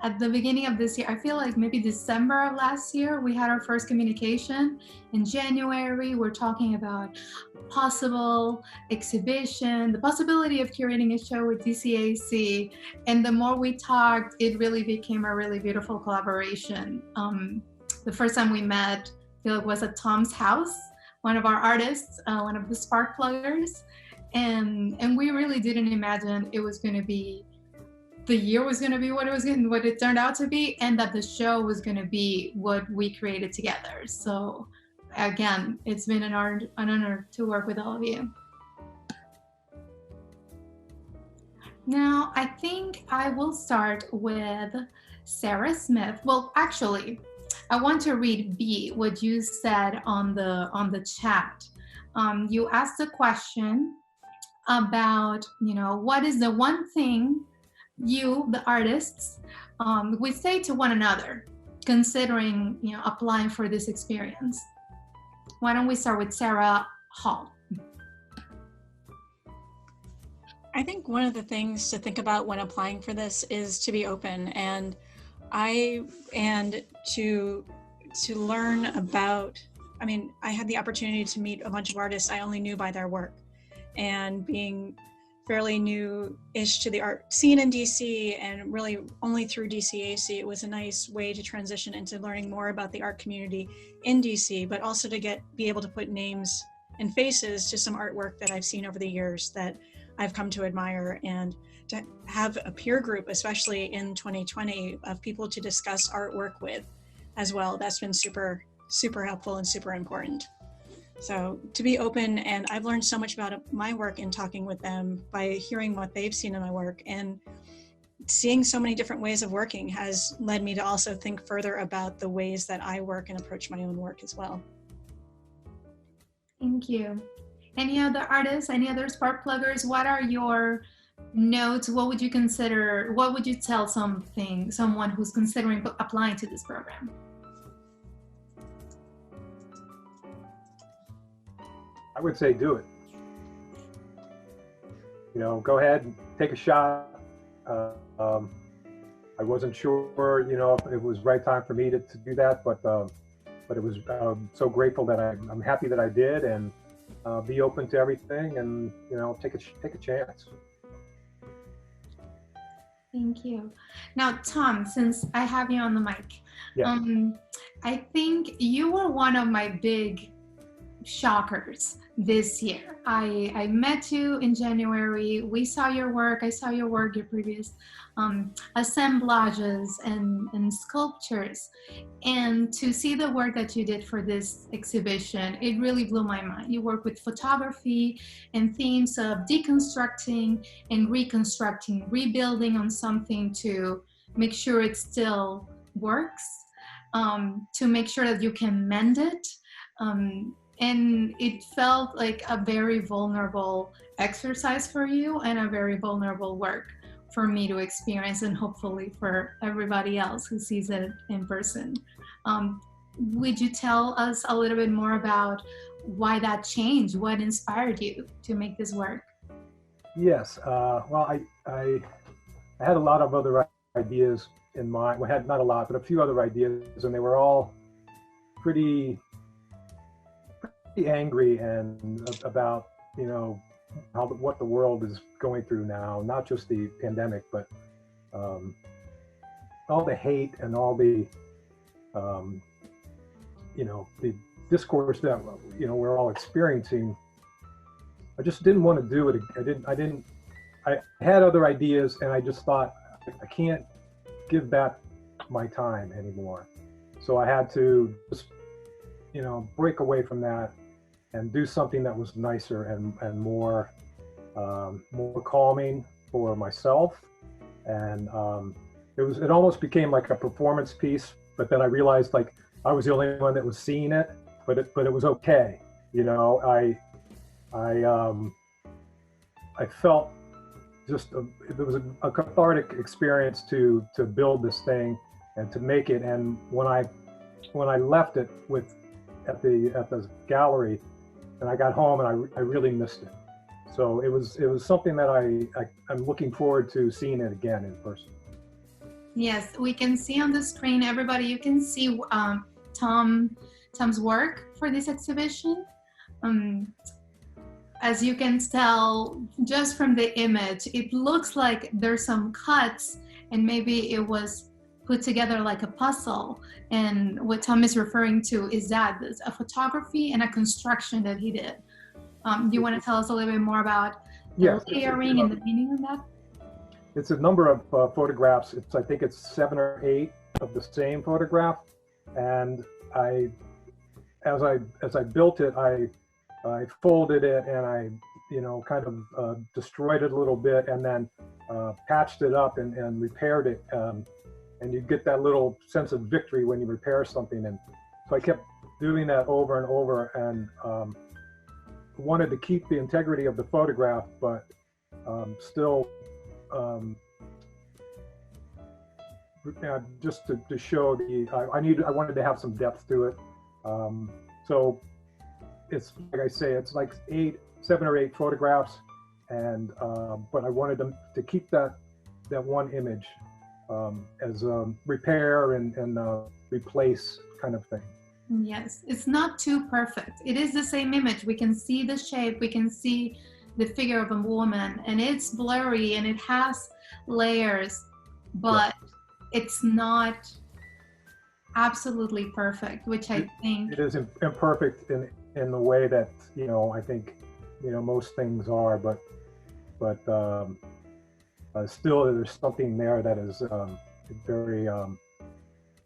at the beginning of this year, I feel like maybe December of last year, we had our first communication. In January, we're talking about possible exhibition, the possibility of curating a show with DCAC. And the more we talked, it really became a really beautiful collaboration. The first time we met, I feel like, was at Tom's house, one of our artists, one of the Sparkpluggers. And we really didn't imagine it was going to be, the year was going to be what it turned out to be, and that the show was going to be what we created together. So again, it's been an honor to work with all of you. Now, I think I will start with Sarah Smith. Well, actually, I want to read B, what you said on the chat. You asked a question about, what is the one thing you, the artists, would say to one another, considering, applying for this experience. Why don't we start with Sarah Hall? I think one of the things to think about when applying for this is to be open and to learn about, I had the opportunity to meet a bunch of artists I only knew by their work, and being fairly new-ish to the art scene in DC, and really only through DCAC, it was a nice way to transition into learning more about the art community in DC, but also to be able to put names and faces to some artwork that I've seen over the years that I've come to admire, and to have a peer group, especially in 2020, of people to discuss artwork with as well. That's been super, super helpful and super important. So to be open, and I've learned so much about my work in talking with them by hearing what they've seen in my work, and seeing so many different ways of working has led me to also think further about the ways that I work and approach my own work as well. Thank you. Any other artists, any other Sparkpluggers, what are your notes? What would you consider, what would you tell someone who's considering applying to this program? I would say do it. Go ahead and take a shot. I wasn't sure, if it was the right time for me to do that, but it was so grateful that I'm happy that I did, and be open to everything, and take a chance. Thank you. Now, Tom, since I have you on the mic, yeah. I think you were one of my big shockers this year. I met you in January. We saw your work. I saw your work, your previous assemblages and sculptures. And to see the work that you did for this exhibition, it really blew my mind. You work with photography and themes of deconstructing and reconstructing, rebuilding on something to make sure it still works, to make sure that you can mend it. And it felt like a very vulnerable exercise for you, and a very vulnerable work for me to experience, and hopefully for everybody else who sees it in person. Would you tell us a little bit more about why that changed? What inspired you to make this work? Yes. Well, I had a lot of other ideas in mind. We had not a lot, but a few other ideas, and they were all pretty angry and about what the world is going through now, not just the pandemic, but all the hate and all the the discourse that we're all experiencing. I just didn't want to do it. I had other ideas, and I just thought, I can't give that my time anymore. So I had to just break away from that and do something that was nicer and more calming for myself. And it almost became like a performance piece, but then I realized like I was the only one that was seeing it, but it was okay. I felt just it was a cathartic experience to build this thing and to make it. And when I left it at the gallery, and I got home, and I really missed it. So it was something that I'm looking forward to seeing it again in person. Yes, we can see on the screen, everybody, you can see Tom's work for this exhibition. As you can tell just from the image, it looks like there's some cuts and maybe it was put together like a puzzle. And what Tom is referring to is that there's a photography and a construction that he did. Do you want to tell us a little bit more about the layering and the meaning of that? It's a number of photographs. I think it's 7 or 8 of the same photograph. And as I built it, I folded it and I, kind of destroyed it a little bit and then patched it up and repaired it. And you get that little sense of victory when you repair something. And so I kept doing that over and over, and wanted to keep the integrity of the photograph, but still just to show I wanted to have some depth to it. So it's like I say, it's like 7 or 8 photographs, and but I wanted to keep that one image as a repair and replace kind of thing. Yes, it's not too perfect. It is the same image. We can see the shape, we can see the figure of a woman, and it's blurry and it has layers, but it's not absolutely perfect, which I think it is imperfect in the way that I think most things are, but still there's something there that is very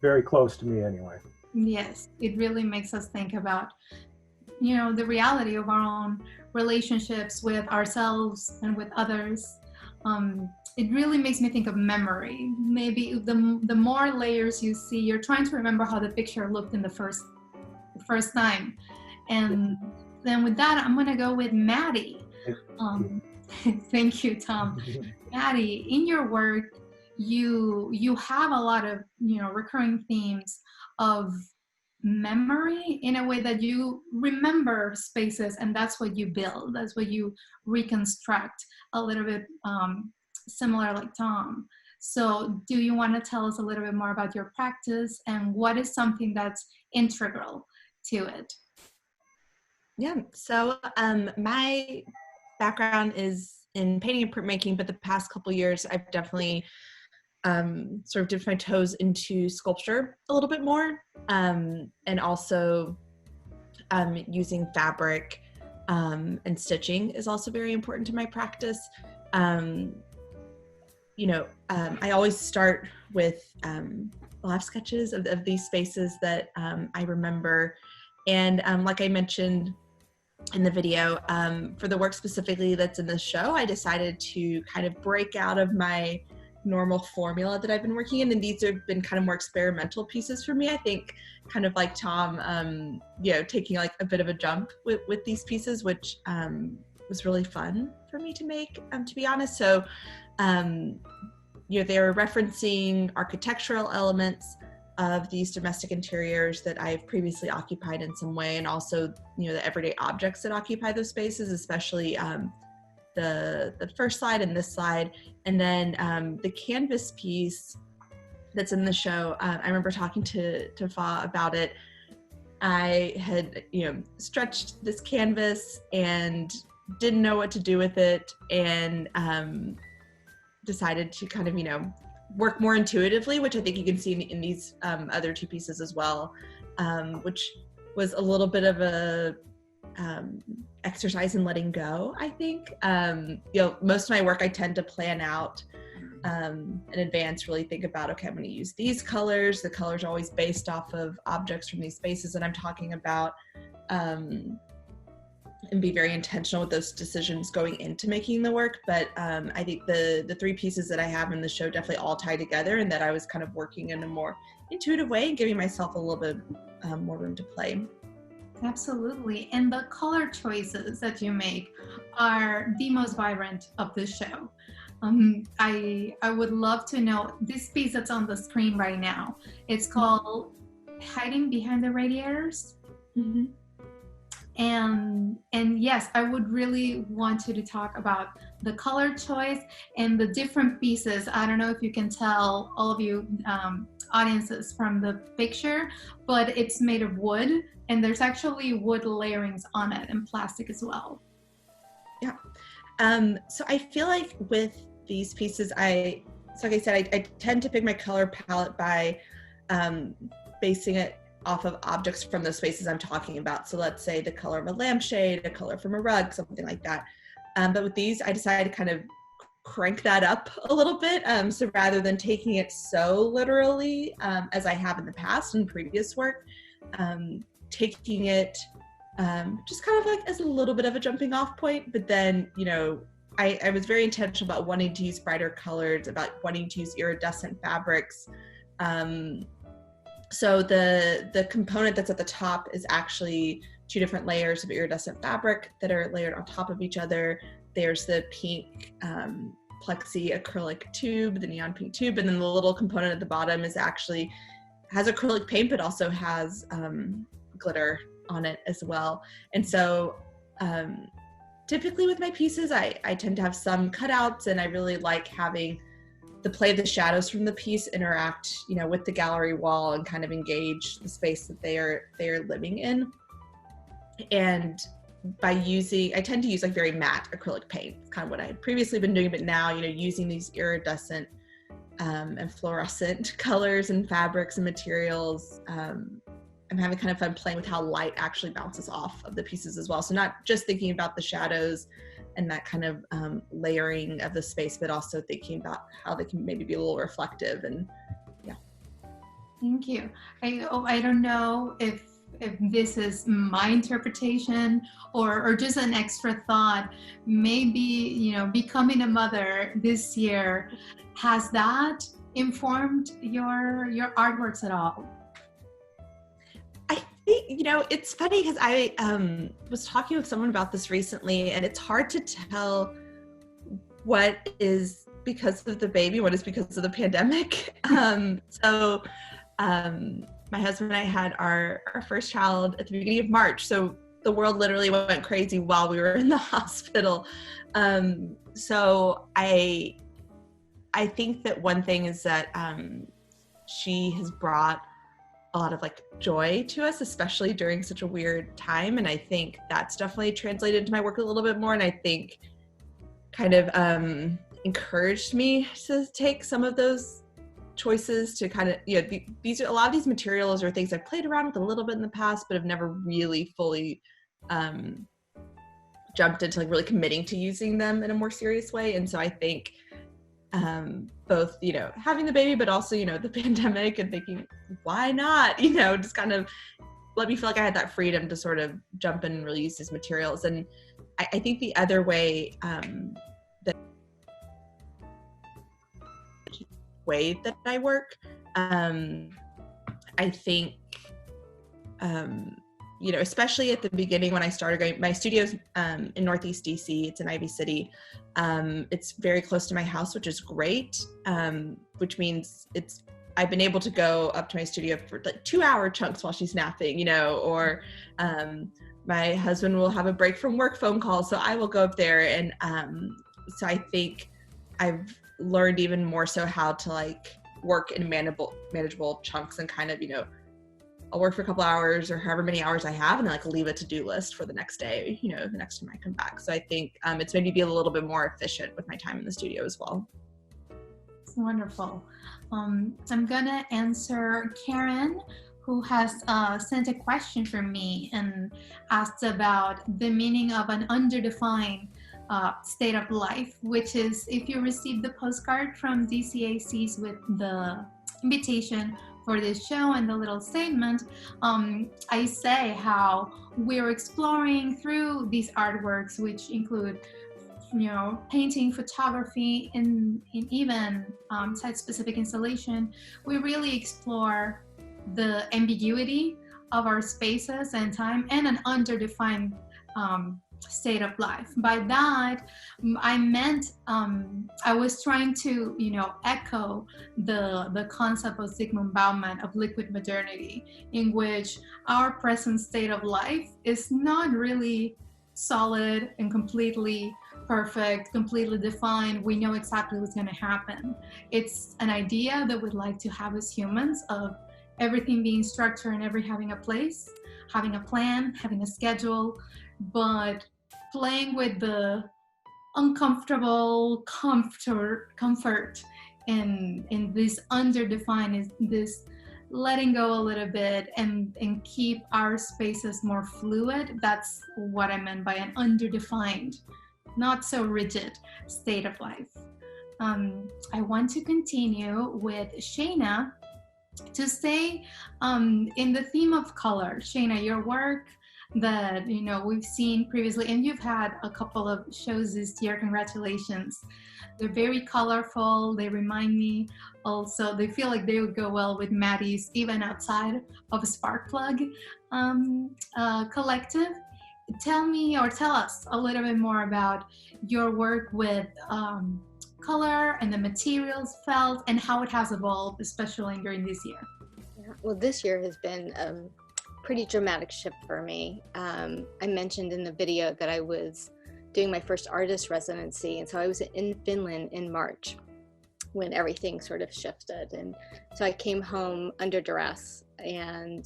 very close to me anyway. Yes, it really makes us think about the reality of our own relationships with ourselves and with others. It really makes me think of memory. Maybe the more layers you see, you're trying to remember how the picture looked in the first time. And then with that, I'm going to go with Maddie. Thank you, Tom. Maddie, in your work, you have a lot of recurring themes of memory in a way that you remember spaces, and that's what you build. That's what you reconstruct, a little bit similar like Tom. So do you want to tell us a little bit more about your practice and what is something that's integral to it? Yeah, so my background is in painting and printmaking, but the past couple years I've definitely sort of dipped my toes into sculpture a little bit more, and also using fabric and stitching is also very important to my practice. I always start with live sketches of these spaces that I remember, and like I mentioned in the video, for the work specifically that's in the show, I decided to kind of break out of my normal formula that I've been working in, and these have been kind of more experimental pieces for me. I think kind of like Tom, taking like a bit of a jump with these pieces, which was really fun for me to make, to be honest. So they're referencing architectural elements of these domestic interiors that I've previously occupied in some way, and also the everyday objects that occupy those spaces, especially the first slide and this slide. And then the canvas piece that's in the show, I remember talking to Fa about it. I had stretched this canvas and didn't know what to do with it, and decided to kind of work more intuitively, which I think you can see in these other 2 pieces as well, which was a little bit of a exercise in letting go, I think. Most of my work I tend to plan out in advance, really think about, okay, I'm going to use these colors. The colors are always based off of objects from these spaces that I'm talking about, and be very intentional with those decisions going into making the work. But I think the 3 pieces that I have in the show definitely all tie together, and that I was kind of working in a more intuitive way and giving myself a little bit more room to play. Absolutely. And the color choices that you make are the most vibrant of the show. I would love to know this piece that's on the screen right now. It's called Hiding Behind the Radiators. Mm-hmm. And yes, I would really want you to talk about the color choice and the different pieces. I don't know if you can tell, all of you audiences, from the picture, but it's made of wood, and there's actually wood layerings on it, and plastic as well. Yeah. So I feel like with these pieces, like I said, I tend to pick my color palette by basing it off of objects from the spaces I'm talking about. So let's say the color of a lampshade, a color from a rug, something like that. But with these, I decided to kind of crank that up a little bit. So rather than taking it so literally, as I have in the past in previous work, taking it just kind of like as a little bit of a jumping off point. But then, you know, I was very intentional about wanting to use brighter colors, about wanting to use iridescent fabrics. So the component that's at the top is actually 2 different layers of iridescent fabric that are layered on top of each other. There's the pink plexi acrylic tube, the neon pink tube, and then the little component at the bottom has acrylic paint, but also has glitter on it as well. And so typically with my pieces, I tend to have some cutouts, and I really like having the play of the shadows from the piece interact, you know, with the gallery wall and kind of engage the space that they are living in. And I tend to use like very matte acrylic paint. It's kind of what I had previously been doing, but now, you know, using these iridescent and fluorescent colors and fabrics and materials, I'm having kind of fun playing with how light actually bounces off of the pieces as well. So not just thinking about the shadows and that kind of layering of the space, but also thinking about how they can maybe be a little reflective. And yeah. Thank you. I don't know if this is my interpretation or just an extra thought. Maybe, you know, becoming a mother this year, has that informed your artworks at all? You know, it's funny because I was talking with someone about this recently, and it's hard to tell what is because of the baby, what is because of the pandemic. So my husband and I had our first child at the beginning of March. So the world literally went crazy while we were in the hospital. So I think that one thing is that she has brought a lot of like joy to us, especially during such a weird time. And I think that's definitely translated into my work a little bit more. And I think kind of encouraged me to take some of those choices to kind of, you know, these are a lot of these materials are things I've played around with a little bit in the past, but have never really fully jumped into like really committing to using them in a more serious way. And so I think both, you know, having the baby, but also, you know, the pandemic and thinking, why not, you know, just kind of let me feel like I had that freedom to sort of jump in and really use these materials. And I think the other way that I work, I think, you know, especially at the beginning when I started going, my studio's in Northeast DC, it's in Ivy City. It's very close to my house, which is great, which means I've been able to go up to my studio for like 2-hour chunks while she's napping, you know, or my husband will have a break from work phone call, so I will go up there. And so I think I've learned even more so how to like work in manageable chunks and kind of, you know, I'll work for a couple hours or however many hours I have and then like leave a to-do list for the next day, you know, the next time I come back. So I think it's made me be a little bit more efficient with my time in the studio as well. It's wonderful. I'm gonna answer Karen, who has sent a question for me and asked about the meaning of an underdefined state of life, which is if you receive the postcard from DCACs with the invitation for this show and the little statement, I say how we're exploring through these artworks, which include, you know, painting, photography, and even site-specific installation. We really explore the ambiguity of our spaces and time and an underdefined state of life. By that, I meant I was trying to, you know, echo the concept of Zygmunt Bauman of liquid modernity, in which our present state of life is not really solid and completely perfect, completely defined. We know exactly what's going to happen. It's an idea that we'd like to have as humans of everything being structured and having a place, having a plan, having a schedule, but playing with the uncomfortable comfort in this underdefined, is this letting go a little bit and keep our spaces more fluid. That's what I meant by an underdefined, not so rigid state of life. I want to continue with Shayna to stay in the theme of color. Shayna, your work that we've seen previously, and you've had a couple of shows this year, congratulations. They're very colorful. They remind me also, they feel like they would go well with Maddie's, even outside of a Sparkplug collective. Tell us a little bit more about your work with color and the materials felt and how it has evolved, especially during this year. Yeah, well, this year has been a pretty dramatic shift for me. I mentioned in the video that I was doing my first artist residency, and so I was in Finland in March when everything sort of shifted, and so I came home under duress, and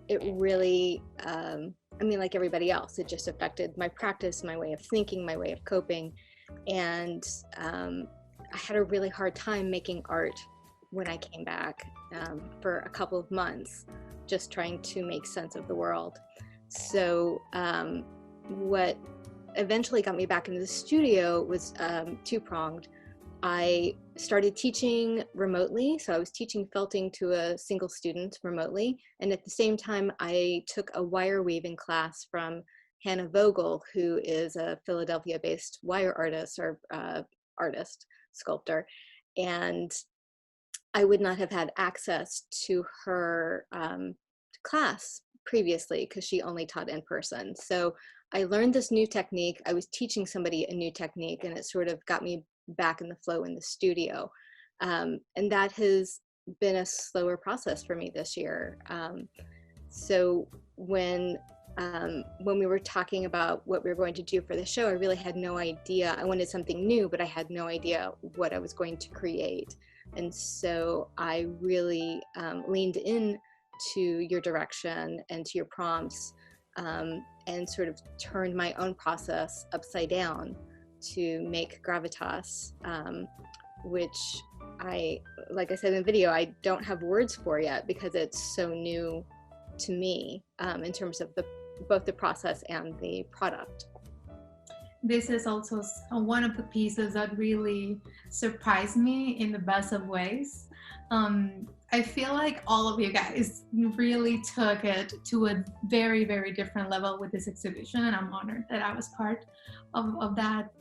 it really like everybody else, it just affected my practice, my way of thinking, my way of coping. And I had a really hard time making art when I came back for a couple of months, just trying to make sense of the world. So what eventually got me back into the studio was two-pronged. I started teaching remotely, so I was teaching felting to a single student remotely, and at the same time I took a wire weaving class from Hannah Vogel, who is a Philadelphia-based wire artist or sculptor, and I would not have had access to her class previously because she only taught in person. So I learned this new technique. I was teaching somebody a new technique, and it sort of got me back in the flow in the studio. And that has been a slower process for me this year. So when we were talking about what we were going to do for the show, I really had no idea. I wanted something new, but I had no idea what I was going to create. And so I really leaned in to your direction and to your prompts, and sort of turned my own process upside down to make Gravitas, which like I said in the video, I don't have words for yet because it's so new to me in terms of both the process and the product. This is also one of the pieces that really surprised me in the best of ways. I feel like all of you guys really took it to a very, very different level with this exhibition, and I'm honored that I was part of that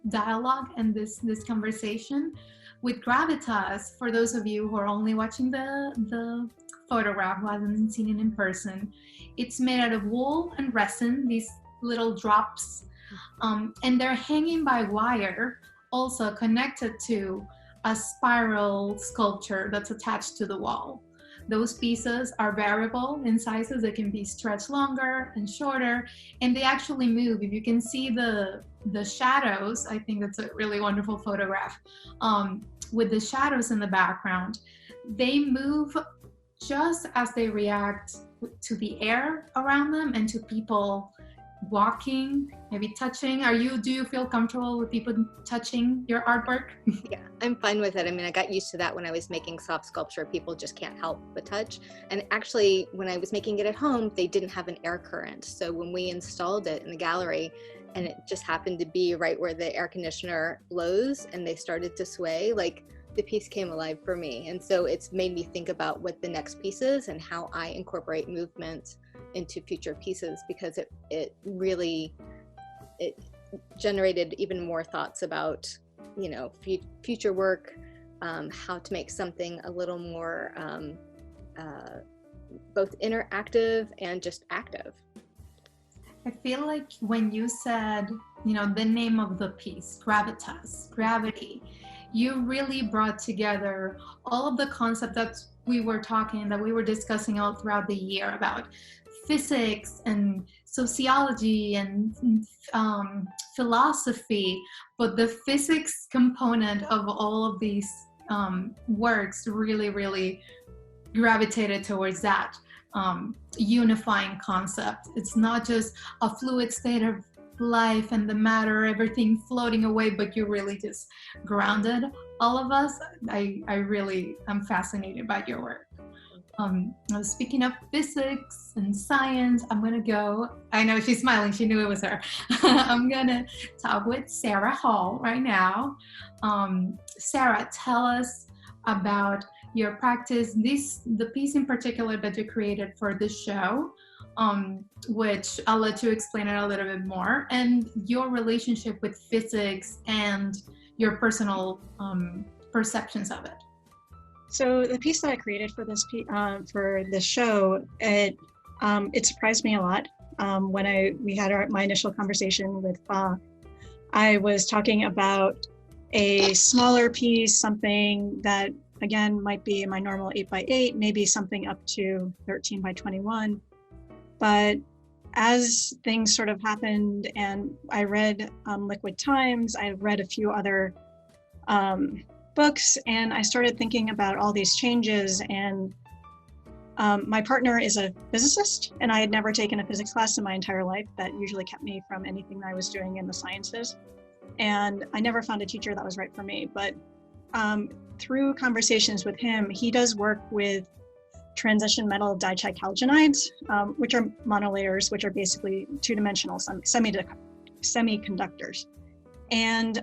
dialogue and this conversation. With Gravitas, for those of you who are only watching the photograph who hasn't seen it in person, it's made out of wool and resin, these little drops, and they're hanging by wire, also connected to a spiral sculpture that's attached to the wall. Those pieces are variable in sizes. They can be stretched longer and shorter, and they actually move. If you can see the shadows, I think that's a really wonderful photograph. With the shadows in the background, they move just as they react to the air around them and to people walking, maybe touching. Do you feel comfortable with people touching your artwork? Yeah, I'm fine with it. I mean, I got used to that when I was making soft sculpture. People just can't help but touch. And actually, when I was making it at home, they didn't have an air current. So when we installed it in the gallery, and it just happened to be right where the air conditioner blows, and they started to sway, like the piece came alive for me. And so it's made me think about what the next piece is and how I incorporate movement into future pieces, because it really generated even more thoughts about future work, how to make something a little more both interactive and just active. I feel like when you said the name of the piece, Gravitas, gravity, you really brought together all of the concepts that we were discussing all throughout the year about physics and sociology and philosophy, but the physics component of all of these works really gravitated towards that unifying concept. It's not just a fluid state of life and the matter, everything floating away, but you're really just grounded. All of us, I really am fascinated by your work. Speaking of physics and science, I'm gonna go, I know she's smiling, she knew it was her. I'm gonna talk with Sarah Hall right now. Sarah, tell us about your practice, the piece in particular that you created for this show, which I'll let you explain it a little bit more, and your relationship with physics and your personal perceptions of it. So the piece that I created for this show, it surprised me a lot. When we had my initial conversation with Fa, I was talking about a smaller piece, something that again might be my normal 8x8, maybe something up to 13 by 21. But as things sort of happened, and I read Liquid Times, I read a few other books, and I started thinking about all these changes. And my partner is a physicist, and I had never taken a physics class in my entire life. That usually kept me from anything that I was doing in the sciences. And I never found a teacher that was right for me. But through conversations with him, he does work with transition metal dichicalcinides, which are monolayers, which are basically two-dimensional semiconductors. And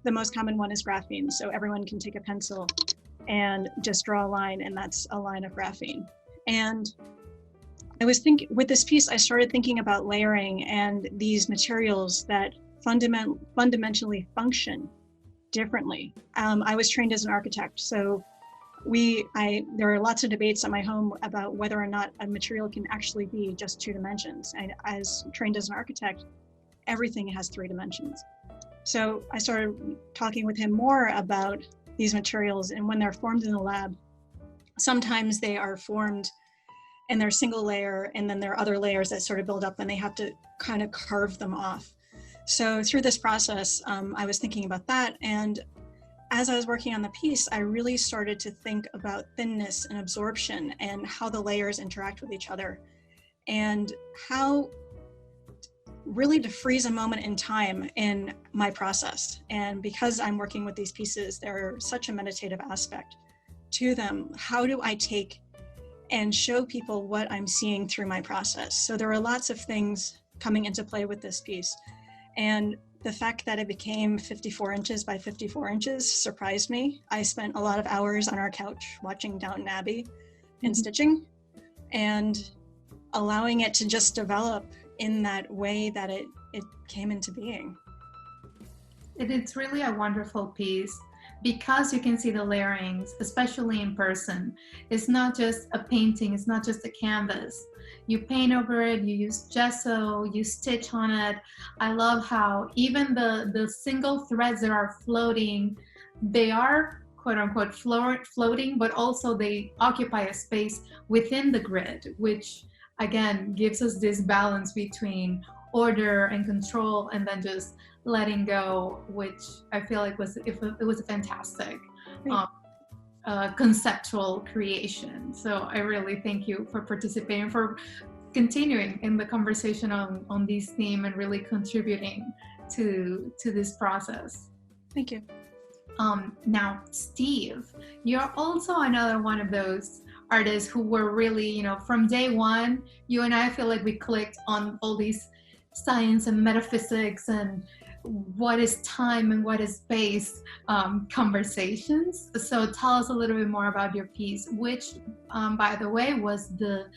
the most common one is graphene. So everyone can take a pencil and just draw a line, and that's a line of graphene. And I was thinking, with this piece, I started thinking about layering and these materials that fundamentally function differently. I was trained as an architect, so there are lots of debates at my home about whether or not a material can actually be just 2 dimensions. And as trained as an architect, everything has 3 dimensions. So I started talking with him more about these materials, and when they're formed in the lab, sometimes they are formed and they're single layer, and then there are other layers that sort of build up, and they have to kind of carve them off. So through this process, I was thinking about that, and as I was working on the piece, I really started to think about thinness and absorption and how the layers interact with each other, and how really to freeze a moment in time in my process. And because I'm working with these pieces, there's such a meditative aspect to them. How do I take and show people what I'm seeing through my process? So there are lots of things coming into play with this piece. And the fact that it became 54 inches by 54 inches surprised me. I spent a lot of hours on our couch watching Downton Abbey and stitching, and allowing it to just develop in that way that it came into being. It's really a wonderful piece because you can see the layerings, especially in person. It's not just a painting, it's not just a canvas. You paint over it, you use gesso, you stitch on it. I love how even the single threads that are floating, they are quote unquote floating, but also they occupy a space within the grid, which again gives us this balance between order and control, and then just letting go, which I feel like it was a fantastic conceptual creation. So I really thank you for participating, for continuing in the conversation on this theme, and really contributing to this process. Thank you. Now, Steve, you're also another one of those artists who were really, from day one, you and I feel like we clicked on all these science and metaphysics and what is time and what is space conversations. So tell us a little bit more about your piece, which, by the way, was the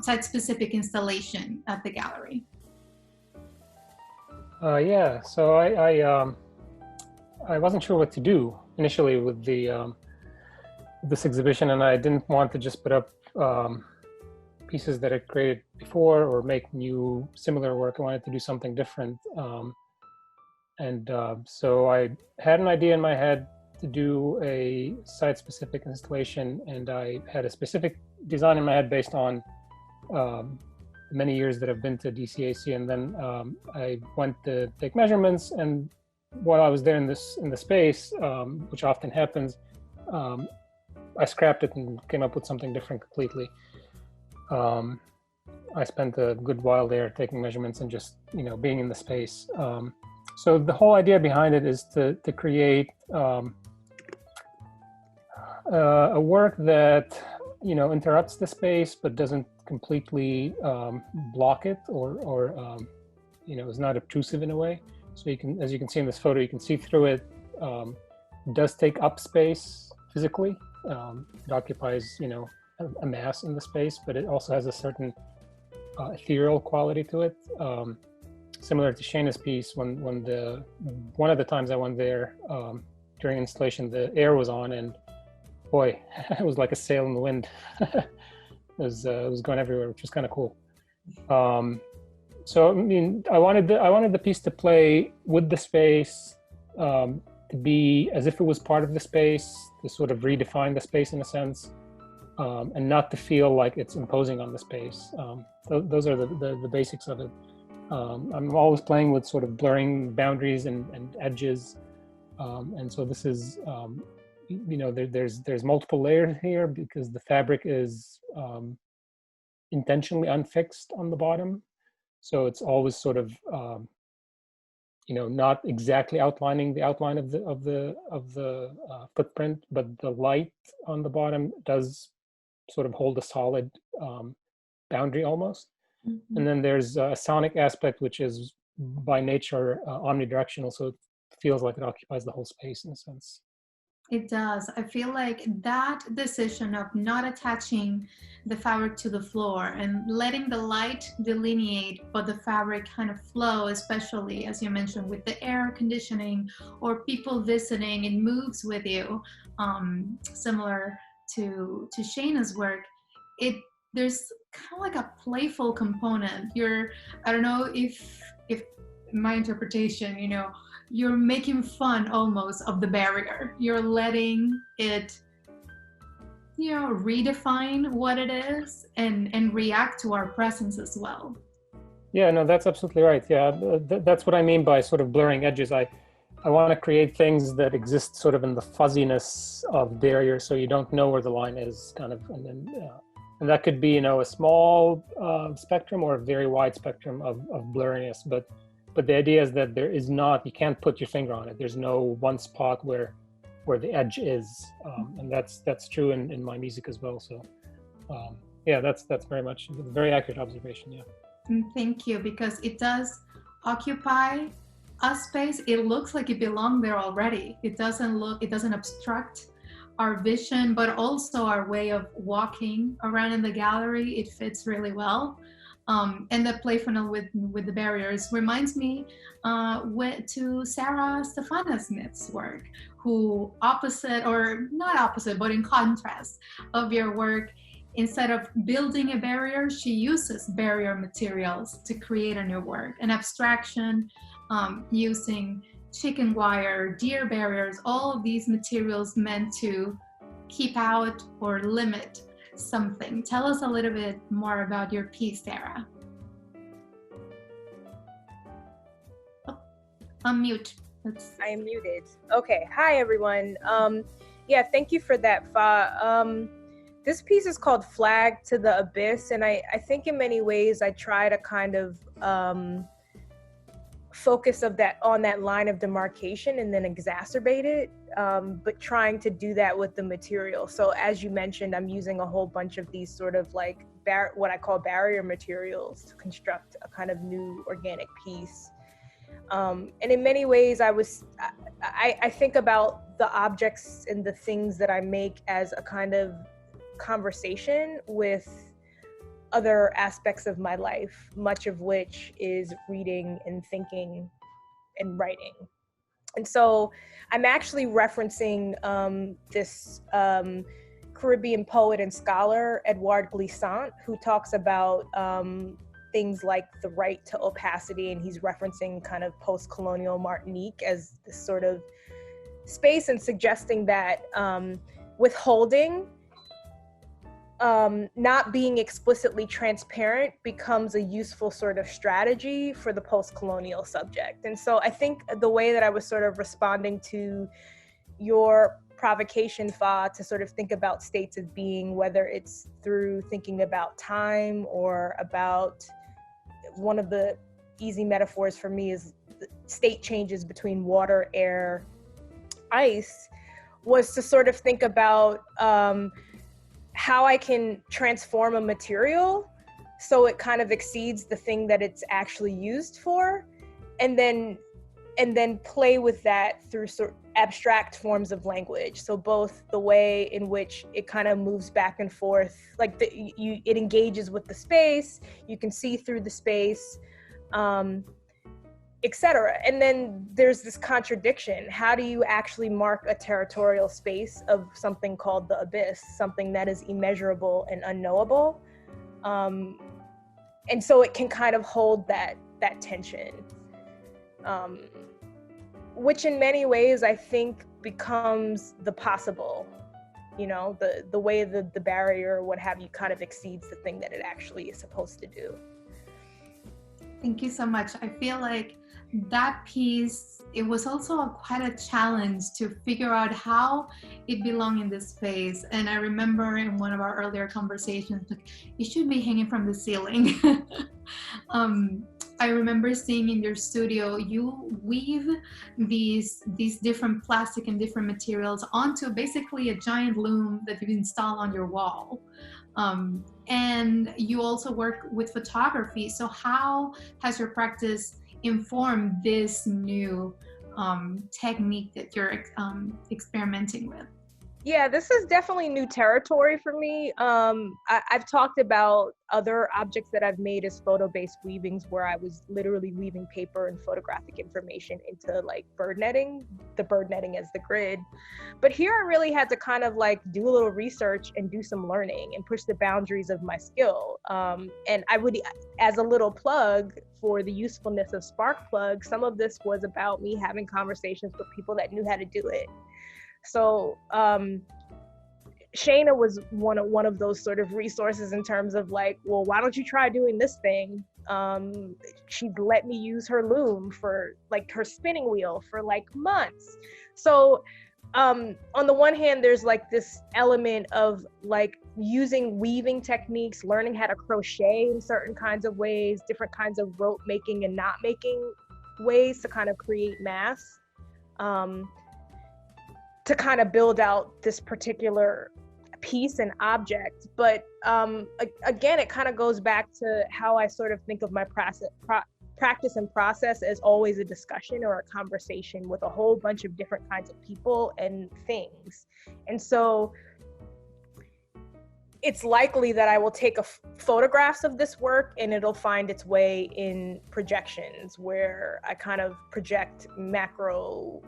site-specific installation at the gallery. Yeah, so I wasn't sure what to do initially with this exhibition, and I didn't want to just put up pieces that I created before or make new similar work. I wanted to do something different. So I had an idea in my head to do a site-specific installation, and I had a specific design in my head based on the many years that I've been to DCAC, and then I went to take measurements, and while I was there in the space, which often happens, I scrapped it and came up with something different completely. I spent a good while there taking measurements and just, being in the space. So the whole idea behind it is to create a work that, interrupts the space but doesn't completely block it or is not obtrusive in a way. So you can, as you can see in this photo, you can see through it. It does take up space physically. It occupies, a mass in the space, but it also has a certain ethereal quality to it. Similar to Shayna's piece, when one of the times I went there during installation, the air was on, and boy, it was like a sail in the wind. It was going everywhere, which was kind of cool. So I mean, I wanted the piece to play with the space, to be as if it was part of the space, to sort of redefine the space in a sense, and not to feel like it's imposing on the space. Those are the basics of it. I'm always playing with sort of blurring boundaries and edges, and so this is, there's multiple layers here because the fabric is intentionally unfixed on the bottom. So it's always sort of, not exactly outlining the outline of the footprint, but the light on the bottom does sort of hold a solid boundary almost. Mm-hmm. And then there's a sonic aspect, which is by nature omnidirectional, so it feels like it occupies the whole space in a sense. It does. I feel like that decision of not attaching the fabric to the floor and letting the light delineate, but the fabric kind of flow, especially as you mentioned with the air conditioning or people visiting, it moves with you, similar to Shayna's work. There's kind of like a playful component. I don't know if my interpretation, you're making fun almost of the barrier. You're letting it, redefine what it is and react to our presence as well. Yeah, no, that's absolutely right. Yeah, that's what I mean by sort of blurring edges. I want to create things that exist sort of in the fuzziness of barrier, so you don't know where the line is, kind of, and that could be, a small spectrum or a very wide spectrum of blurriness, but the idea is that you can't put your finger on it. There's no one spot where the edge is, and that's true in my music as well. So yeah, that's very much a very accurate observation. Yeah. Thank you, because it does occupy a space. It looks like it belongs there already. It doesn't obstruct our vision, but also our way of walking around in the gallery. It fits really well. And the playfulness with the barriers reminds me to Sarah Stefana-Smith's work, who opposite, or not opposite, but in contrast of your work, instead of building a barrier, she uses barrier materials to create a new work, an abstraction, using chicken wire, deer barriers, all of these materials meant to keep out or limit something. Tell us a little bit more about your piece, Sarah. Unmute. I am muted. Okay. Hi, everyone. Yeah, thank you for that, Fa. This piece is called Flag to the Abyss, and I think in many ways I try to kind of focus on that line of demarcation and then exacerbate it, but trying to do that with the material. So as you mentioned, I'm using a whole bunch of these sort of like what I call barrier materials to construct a kind of new organic piece. And in many ways, I think about the objects and the things that I make as a kind of conversation with other aspects of my life, much of which is reading and thinking and writing. And so I'm actually referencing this Caribbean poet and scholar, Edouard Glissant, who talks about things like the right to opacity, and he's referencing kind of post-colonial Martinique as this sort of space and suggesting that withholding not being explicitly transparent becomes a useful sort of strategy for the post-colonial subject. And so I think the way that I was sort of responding to your provocation, Fa, to sort of think about states of being, whether it's through thinking about time or about, one of the easy metaphors for me is state changes between water, air, ice, was to sort of think about how I can transform a material so it kind of exceeds the thing that it's actually used for, and then play with that through sort of abstract forms of language. So both the way in which it kind of moves back and forth, like it engages with the space, you can see through the space, etc. And then there's this contradiction. How do you actually mark a territorial space of something called the abyss, something that is immeasurable and unknowable? And so it can kind of hold that tension, which in many ways I think becomes the possible, you know, the way the barrier or what have you kind of exceeds the thing that it actually is supposed to do. Thank you so much. I feel like that piece, it was also quite a challenge to figure out how it belonged in this space. And I remember in one of our earlier conversations, like, it should be hanging from the ceiling. I remember seeing in your studio, you weave these different plastic and different materials onto basically a giant loom that you install on your wall. And you also work with photography. So how has your practice informed this new technique that you're experimenting with? Yeah, this is definitely new territory for me. I've talked about other objects that I've made as photo-based weavings where I was literally weaving paper and photographic information into like bird netting, the bird netting as the grid. But here I really had to kind of like do a little research and do some learning and push the boundaries of my skill. And I would, as a little plug for the usefulness of Sparkplug, some of this was about me having conversations with people that knew how to do it. So Shayna was one of those sort of resources in terms of like, well, why don't you try doing this thing? She'd let me use her loom for like her spinning wheel for like months. So on the one hand, there's like this element of like using weaving techniques, learning how to crochet in certain kinds of ways, different kinds of rope making and knot making ways to kind of create mass. To kind of build out this particular piece and object. But again, it kind of goes back to how I sort of think of my practice and process as always a discussion or a conversation with a whole bunch of different kinds of people and things. And so it's likely that I will take photographs of this work and it'll find its way in projections where I kind of project macro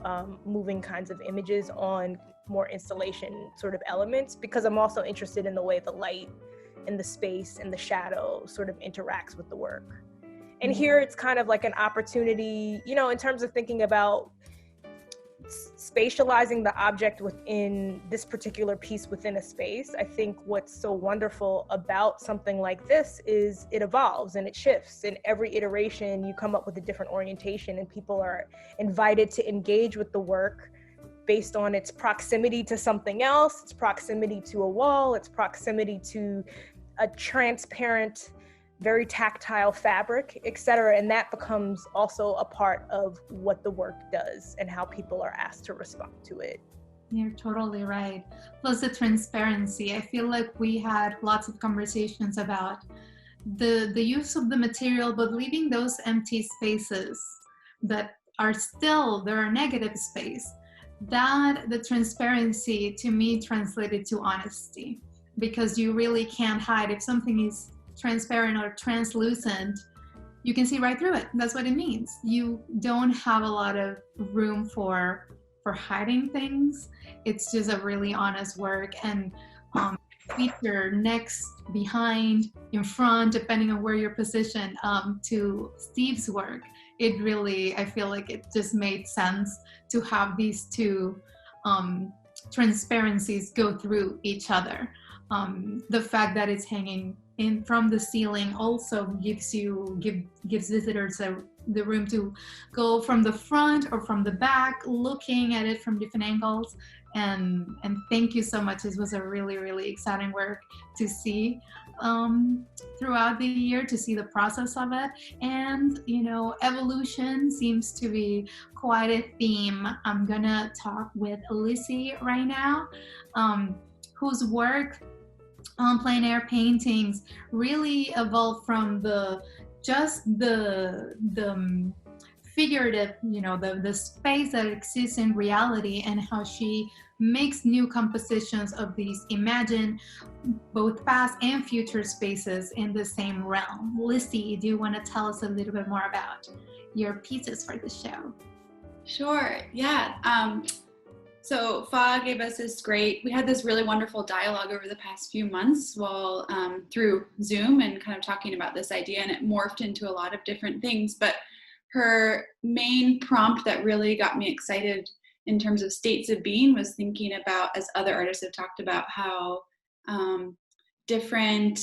moving kinds of images on more installation sort of elements, because I'm also interested in the way the light and the space and the shadow sort of interacts with the work. And here it's kind of like an opportunity, you know, in terms of thinking about spatializing the object within this particular piece within a space. I think what's so wonderful about something like this is it evolves and it shifts. In every iteration, you come up with a different orientation and people are invited to engage with the work based on its proximity to something else, its proximity to a wall, its proximity to a transparent, very tactile fabric, etc. And that becomes also a part of what the work does and how people are asked to respond to it. You're totally right. Plus the transparency. I feel like we had lots of conversations about the use of the material, but leaving those empty spaces that are still, there are negative space. That the transparency to me translated to honesty, because you really can't hide. If something is transparent or translucent, you can see right through it. That's what it means. You don't have a lot of room for hiding things. It's just a really honest work, and feature next, behind, in front, depending on where you're positioned, to Steve's work. It really, I feel like it just made sense to have these two transparencies go through each other. the fact that it's hanging in from the ceiling also gives visitors the room to go from the front or from the back, looking at it from different angles. And thank you so much. This was a really, really exciting work to see throughout the year, to see the process of it. And, you know, evolution seems to be quite a theme. I'm gonna talk with Lizzie right now, whose work on plein air paintings really evolved from the figurative, you know, the space that exists in reality, and how she makes new compositions of these imagined both past and future spaces in the same realm. Lizzie, do you want to tell us a little bit more about your pieces for the show? Sure, yeah. So Fa gave us we had this really wonderful dialogue over the past few months while through Zoom, and kind of talking about this idea, and it morphed into a lot of different things. But her main prompt that really got me excited in terms of states of being was thinking about, as other artists have talked about, how different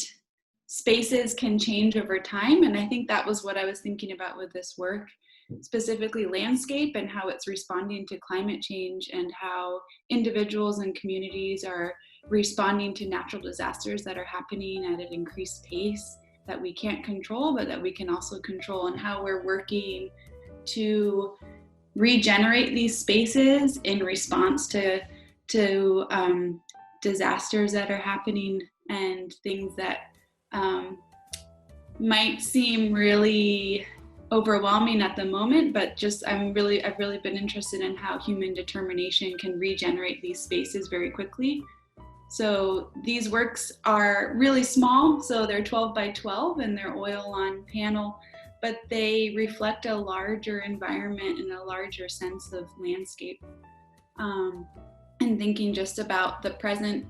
spaces can change over time. And I think that was what I was thinking about with this work, specifically landscape, and how it's responding to climate change, and how individuals and communities are responding to natural disasters that are happening at an increased pace that we can't control, but that we can also control, and how we're working to regenerate these spaces in response to disasters that are happening, and things that might seem really overwhelming at the moment, but just I've really been interested in how human determination can regenerate these spaces very quickly. So these works are really small, so they're 12 by 12 and they're oil on panel, but they reflect a larger environment and a larger sense of landscape. And thinking just about the present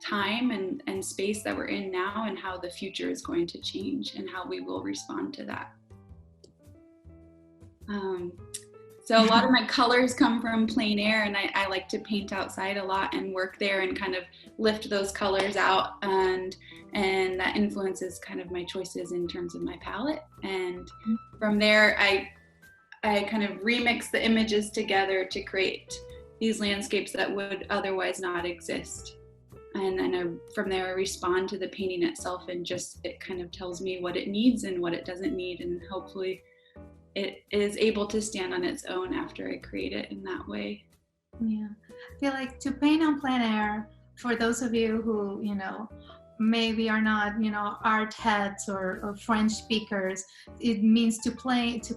time and space that we're in now, and how the future is going to change and how we will respond to that. So a lot of my colors come from plein air, and I like to paint outside a lot and work there and kind of lift those colors out, and that influences kind of my choices in terms of my palette. And from there, I kind of remix the images together to create these landscapes that would otherwise not exist. And then from there, I respond to the painting itself, and just it kind of tells me what it needs and what it doesn't need, and hopefully it is able to stand on its own after I create it in that way. Yeah, I feel like to paint on plein air, for those of you who, you know, maybe are not, you know, art heads or French speakers, it means to paint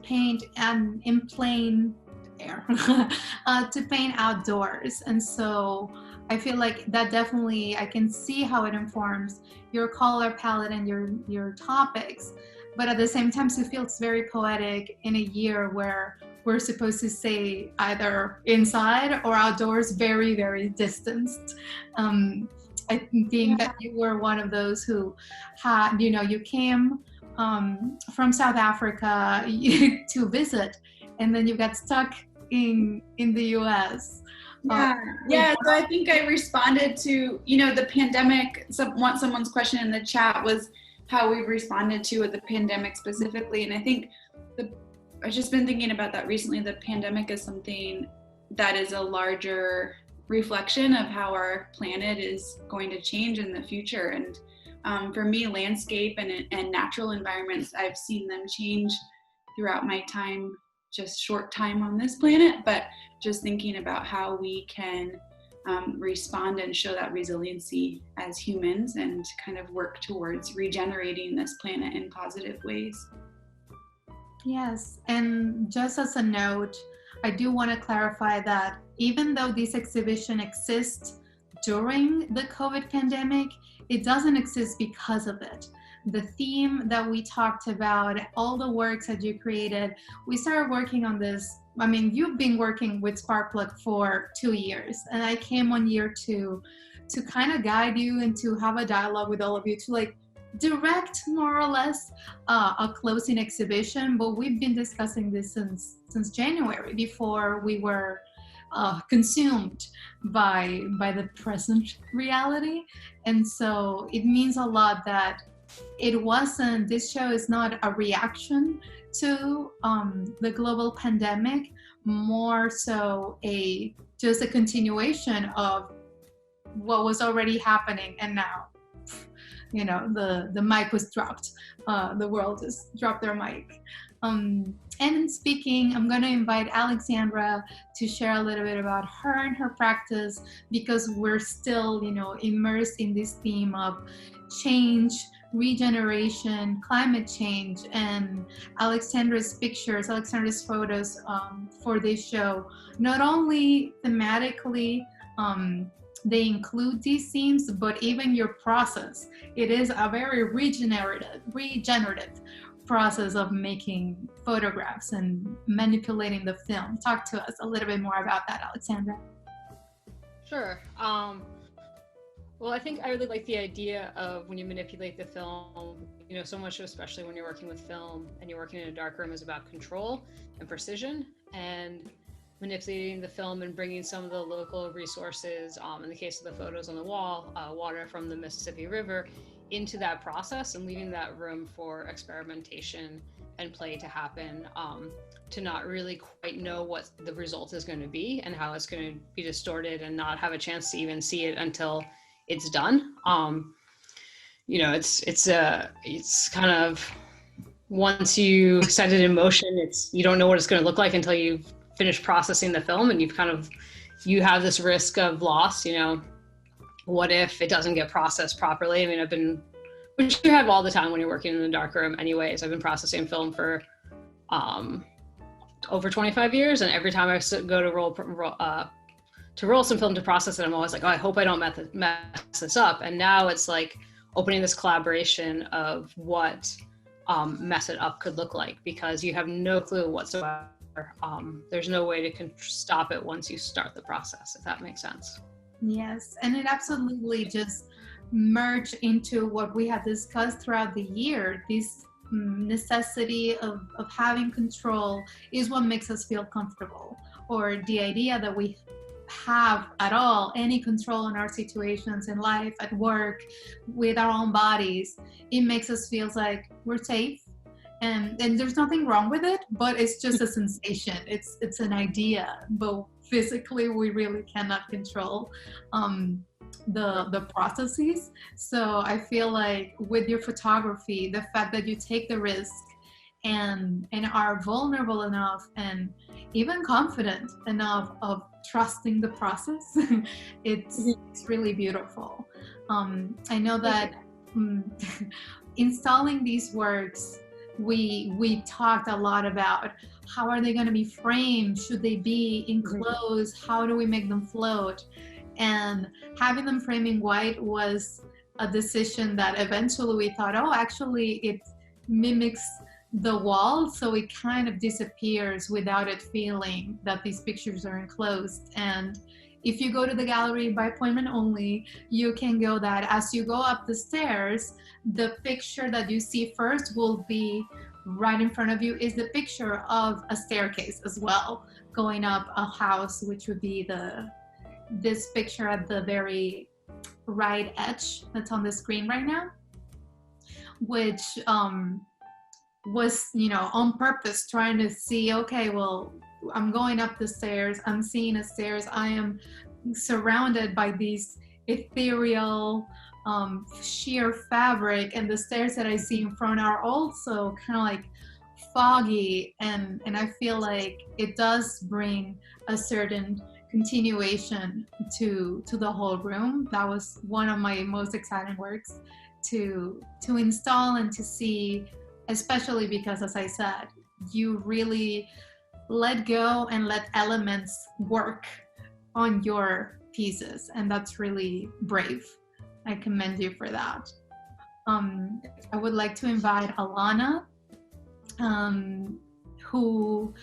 in plein air, to paint outdoors. And so I feel like that definitely, I can see how it informs your color palette and your topics. But at the same time, it feels very poetic in a year where we're supposed to stay either inside or outdoors, very, very distanced. I think that you were one of those who had, you know, you came from South Africa to visit, and then you got stuck in the US. Yeah, so I think I responded to, you know, the pandemic. Someone's question in the chat was how we've responded to the pandemic specifically. And I think I've just been thinking about that recently. The pandemic is something that is a larger reflection of how our planet is going to change in the future. And for me, landscape and natural environments, I've seen them change throughout my time, just short time on this planet, but just thinking about how we can respond and show that resiliency as humans, and kind of work towards regenerating this planet in positive ways. Yes, and just as a note, I do want to clarify that even though this exhibition exists during the COVID pandemic, it doesn't exist because of it. The theme that we talked about, all the works that you created, we started working on this. I mean, you've been working with Sparkplug for 2 years, and I came on year 2 to kind of guide you and to have a dialogue with all of you, to like direct more or less a closing exhibition. But we've been discussing this since January, before we were consumed by the present reality. And so it means a lot that this show is not a reaction to the global pandemic, more so just a continuation of what was already happening. And now, the mic was dropped. The world has dropped their mic. And speaking, I'm going to invite Alexandra to share a little bit about her and her practice, because we're still, immersed in this theme of change, regeneration, climate change, and Alexandra's photos for this show, not only thematically, they include these themes, but even your process. It is a very regenerative process of making photographs and manipulating the film. Talk to us a little bit more about that, Alexandra. Sure. Well, I think I really like the idea of when you manipulate the film, so much, especially when you're working with film and you're working in a darkroom, is about control and precision, and manipulating the film and bringing some of the local resources, in the case of the photos on the wall, water from the Mississippi River, into that process, and leaving that room for experimentation and play to happen, to not really quite know what the result is going to be and how it's going to be distorted, and not have a chance to even see it until it's done. It's kind of, once you set it in motion, you don't know what it's going to look like until you've finished processing the film, and you have this risk of loss. What if it doesn't get processed properly? I mean, which you have all the time when you're working in the darkroom anyways. I've been processing film for over 25 years, and every time I go to roll some film to process it, I'm always like, oh, I hope I don't mess this up. And now it's like opening this collaboration of what mess it up could look like, because you have no clue whatsoever. There's no way to stop it once you start the process, if that makes sense. Yes, and it absolutely just merged into what we have discussed throughout the year. This necessity of having control is what makes us feel comfortable, or the idea that we have at all any control on our situations in life, at work, with our own bodies. It makes us feel like we're safe, and there's nothing wrong with it, but it's just a sensation. It's an idea, but physically we really cannot control the processes. So I feel like with your photography, the fact that you take the risk and are vulnerable enough and even confident enough of trusting the process, it's really beautiful. I know that installing these works, we talked a lot about how are they going to be framed, should they be enclosed, how do we make them float, and having them framing white was a decision that eventually we thought, oh, actually it mimics the wall, so it kind of disappears without it feeling that these pictures are enclosed. And if you go to the gallery by appointment only, you can go that as you go up the stairs, the picture that you see first will be right in front of you is the picture of a staircase as well, going up a house, which would be this picture at the very right edge that's on the screen right now, which was, on purpose, trying to see, okay, well, I'm going up the stairs, I'm seeing a stairs, I am surrounded by these ethereal sheer fabric, and the stairs that I see in front are also kind of like foggy, and I feel like it does bring a certain continuation to the whole room. That was one of my most exciting works to install and to see, especially because, as I said, you really let go and let elements work on your pieces, and that's really brave. I commend you for that. I would like to invite Alana, who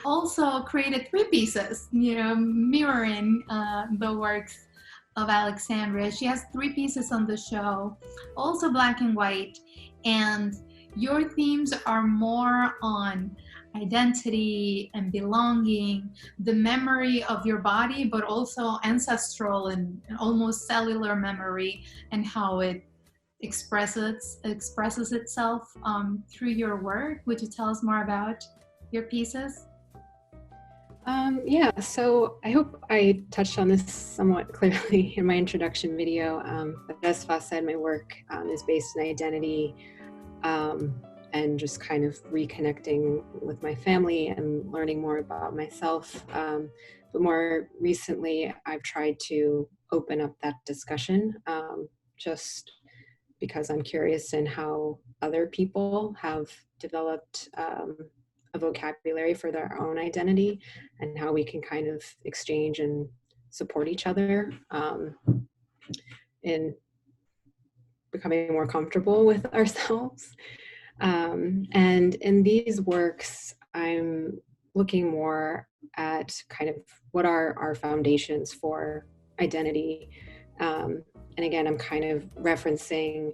also created 3 pieces, mirroring the works of Alexandra. She has 3 pieces on the show, also black and white, and your themes are more on, identity and belonging, the memory of your body, but also ancestral and almost cellular memory, and how it expresses itself through your work. Would you tell us more about your pieces? Yeah, so I hope I touched on this somewhat clearly in my introduction video, but as Fas said, my work is based in identity and just kind of reconnecting with my family and learning more about myself. But more recently, I've tried to open up that discussion just because I'm curious in how other people have developed a vocabulary for their own identity and how we can kind of exchange and support each other in becoming more comfortable with ourselves. And in these works, I'm looking more at kind of what are our foundations for identity. And again, I'm kind of referencing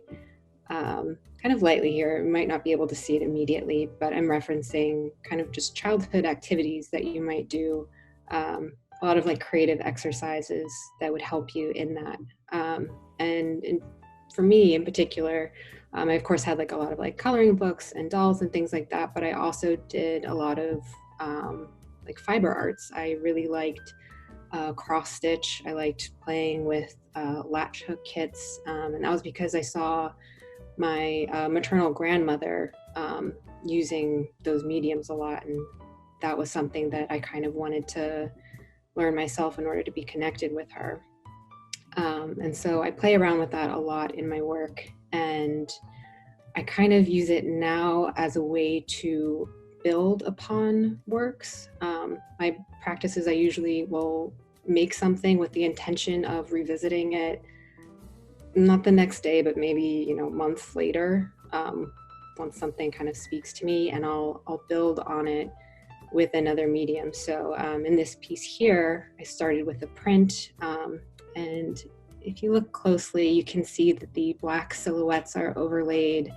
kind of lightly here, you might not be able to see it immediately, but I'm referencing kind of just childhood activities that you might do, a lot of like creative exercises that would help you in that. And for me in particular, I of course had like a lot of like coloring books and dolls and things like that, but I also did a lot of like fiber arts. I really liked cross stitch. I liked playing with latch hook kits, and that was because I saw my maternal grandmother using those mediums a lot, and that was something that I kind of wanted to learn myself in order to be connected with her. And so I play around with that a lot in my work, and I kind of use it now as a way to build upon works. My practices, I usually will make something with the intention of revisiting it, not the next day, but maybe, months later, once something kind of speaks to me, and I'll build on it with another medium. So in this piece here, I started with a print, and if you look closely, you can see that the black silhouettes are overlaid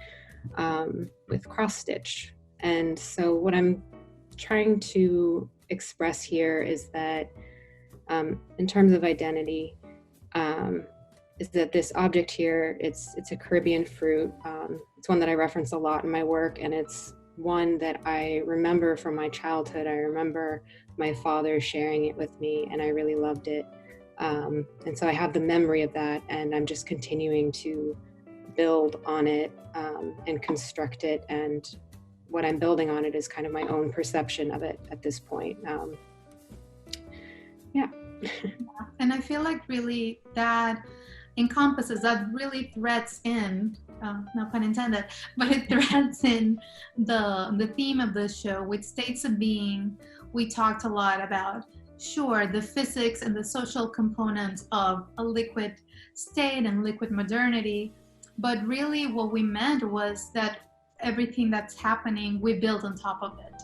with cross stitch. And so what I'm trying to express here is that in terms of identity, is that this object here, it's a Caribbean fruit. It's one that I reference a lot in my work, and it's one that I remember from my childhood. I remember my father sharing it with me, and I really loved it. And so I have the memory of that, and I'm just continuing to build on it and construct it. And what I'm building on it is kind of my own perception of it at this point. Yeah. And I feel like really that encompasses, that really threads in, no pun intended, but it threads in the theme of the show with states of being. We talked a lot about, sure, the physics and the social components of a liquid state and liquid modernity, but really what we meant was that everything that's happening, we build on top of it.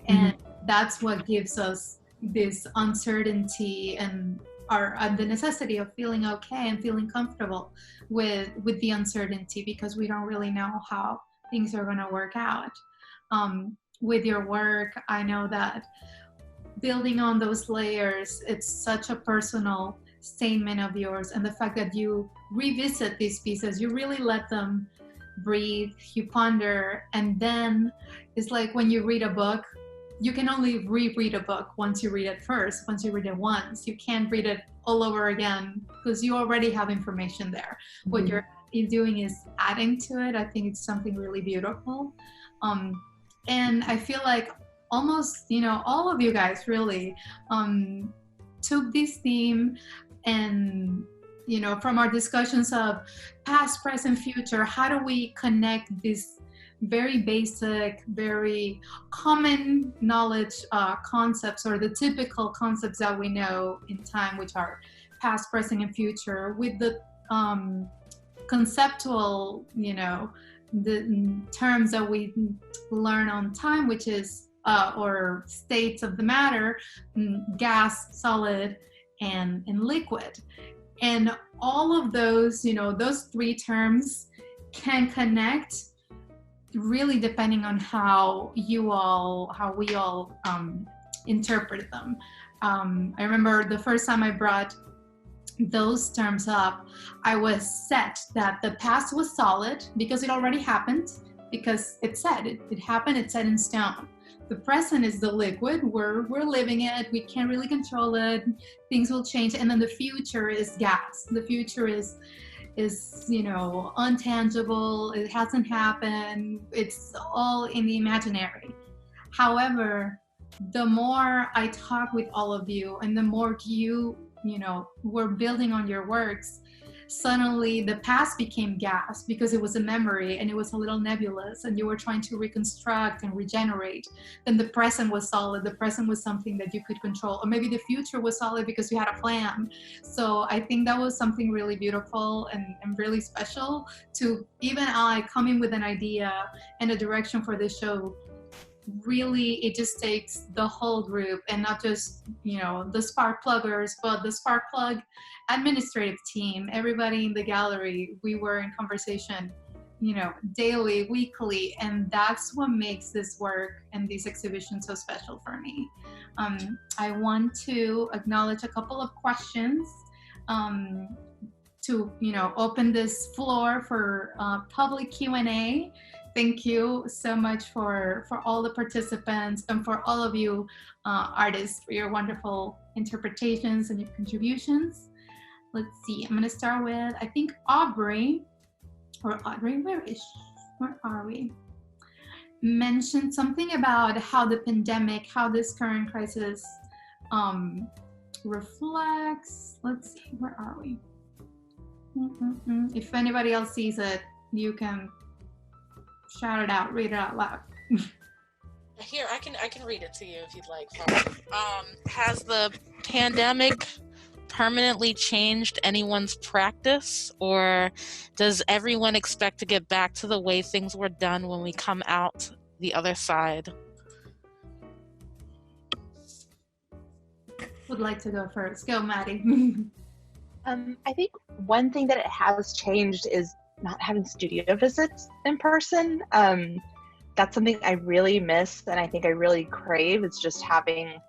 And that's what gives us this uncertainty and the necessity of feeling okay and feeling comfortable with the uncertainty, because we don't really know how things are going to work out. With your work, I know that building on those layers, it's such a personal statement of yours, and the fact that you revisit these pieces, you really let them breathe, you ponder, and then it's like when you read a book, you can only reread a book once you read it first. Once you read it once, you can't read it all over again because you already have information there. What you're doing is adding to it. I think it's something really beautiful. And I feel like almost, all of you guys really took this theme and, from our discussions of past, present, future, how do we connect this very basic, very common knowledge concepts, or the typical concepts that we know in time, which are past, present, and future, with the conceptual, the terms that we learn on time, which is, or states of the matter, gas, solid, and liquid. And all of those, those three terms can connect really depending on how we all interpret them. I remember the first time I brought those terms up, I was set that the past was solid because it already happened, because it happened, it's set in stone. The present is the liquid, we're living it, we can't really control it, things will change. And then the future is gas. The future is untangible, it hasn't happened, it's all in the imaginary. However, the more I talk with all of you and the more we're building on your works, suddenly the past became gas because it was a memory and it was a little nebulous and you were trying to reconstruct and regenerate. Then the present was solid. The present was something that you could control. Or maybe the future was solid because you had a plan. So I think that was something really beautiful and really special to even I coming with an idea and a direction for this show. Really, it just takes the whole group and not just the Sparkpluggers, but the Sparkplug administrative team, everybody in the gallery. We were in conversation daily, weekly, and that's what makes this work and this exhibition so special for me. I want to acknowledge a couple of questions to open this floor for public Q&A. Thank you so much for all the participants and for all of you artists for your wonderful interpretations and your contributions. Let's see, I'm gonna start with, I think Audrey, where are we? Mentioned something about how the pandemic, how this current crisis reflects, let's see, where are we? If anybody else sees it, you can shout it out, read it out loud. Here, I can read it to you if you'd like. Has the pandemic permanently changed anyone's practice, or does everyone expect to get back to the way things were done when we come out the other side? Would like to go first. Go, Maddie. I think one thing that it has changed is not having studio visits in person. That's something I really miss and I think I really crave, is just having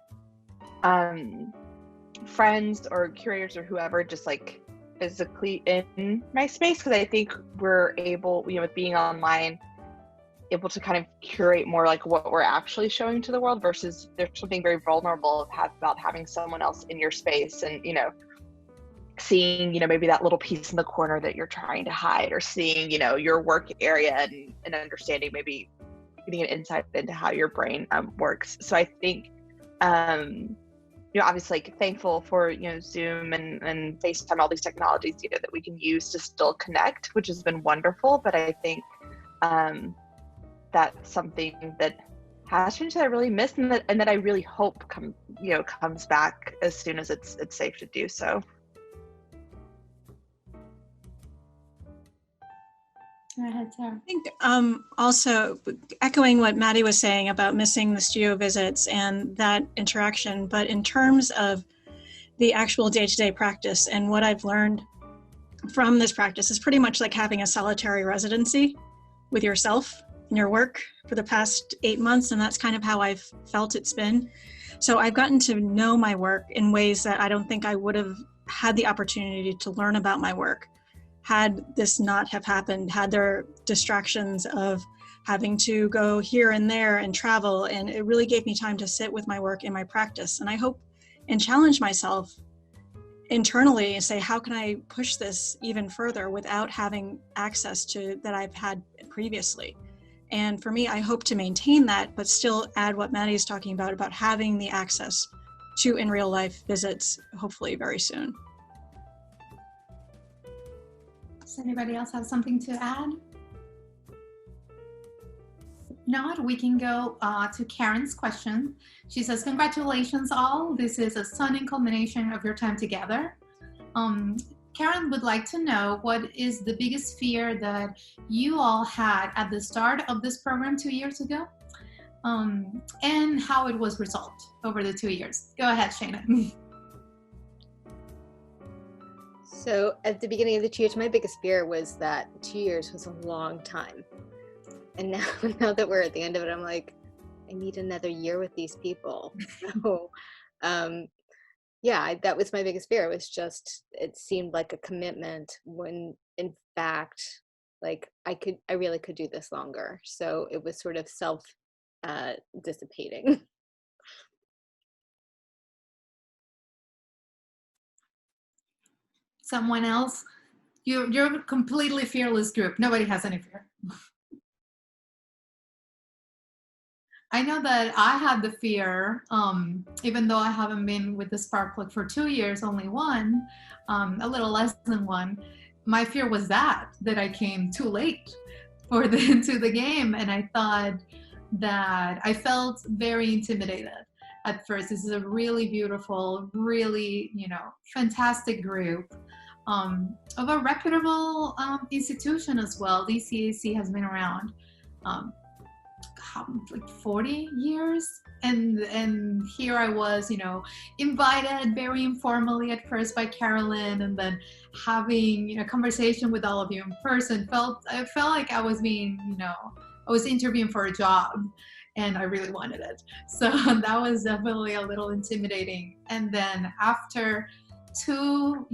friends or curators or whoever just like physically in my space, because I think we're able, with being online, able to kind of curate more like what we're actually showing to the world, versus there's something very vulnerable about having someone else in your space and seeing maybe that little piece in the corner that you're trying to hide, or seeing your work area and understanding, maybe getting an insight into how your brain works. So I think obviously like thankful for Zoom and FaceTime, all these technologies that we can use to still connect, which has been wonderful. But I think that's something that has changed that I really miss, and that I really hope comes back as soon as it's safe to do so. Go ahead, Sarah. I think also echoing what Maddie was saying about missing the studio visits and that interaction, but in terms of the actual day-to-day practice, and what I've learned from this practice is pretty much like having a solitary residency with yourself and your work for the past 8 months, and that's kind of how I've felt it's been. So I've gotten to know my work in ways that I don't think I would have had the opportunity to learn about my work had this not have happened, had there distractions of having to go here and there and travel. And it really gave me time to sit with my work in my practice. And I hope and challenge myself internally and say, how can I push this even further without having access to that I've had previously? And for me, I hope to maintain that, but still add what Maddie is talking about having the access to in real life visits, hopefully very soon. Does anybody else have something to add? If not, we can go to Karen's question. She says, congratulations all. This is a stunning culmination of your time together. Karen would like to know, what is the biggest fear that you all had at the start of this program 2 years ago, and how it was resolved over the 2 years? Go ahead, Shana. So at the beginning of the 2 years, my biggest fear was that 2 years was a long time. And now, now that we're at the end of it, I'm like, I need another year with these people. So, yeah, that was my biggest fear. It was just, it seemed like a commitment when in fact, like I really could do this longer. So it was sort of self dissipating. Someone else? You're a completely fearless group. Nobody has any fear. I know that I had the fear, even though I haven't been with the Sparkplug for 2 years, only one, a little less than one. My fear was that I came too late to the game, and I thought that I felt very intimidated at first. This is a really beautiful, really, fantastic group of a reputable institution as well. DCAC has been around like 40 years, and here I was, invited very informally at first by Carolyn, and then having a conversation with all of you in person. I felt like I was being, I was interviewing for a job, and I really wanted it. So that was definitely a little intimidating. And then after 2,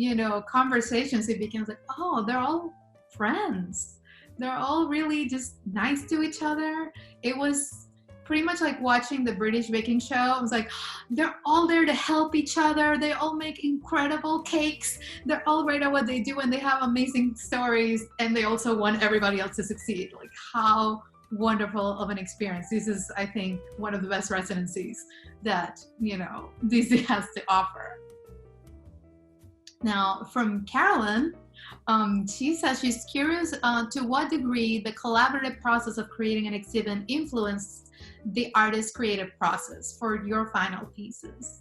conversations, it became like, oh, they're all friends. They're all really just nice to each other. It was pretty much like watching the British baking show. I was like, they're all there to help each other. They all make incredible cakes. They're all great at what they do, and they have amazing stories, and they also want everybody else to succeed. Like, how wonderful of an experience. This is, I think, one of the best residencies that, DC has to offer. Now, from Carolyn, she says she's curious to what degree the collaborative process of creating an exhibit influenced the artist's creative process for your final pieces.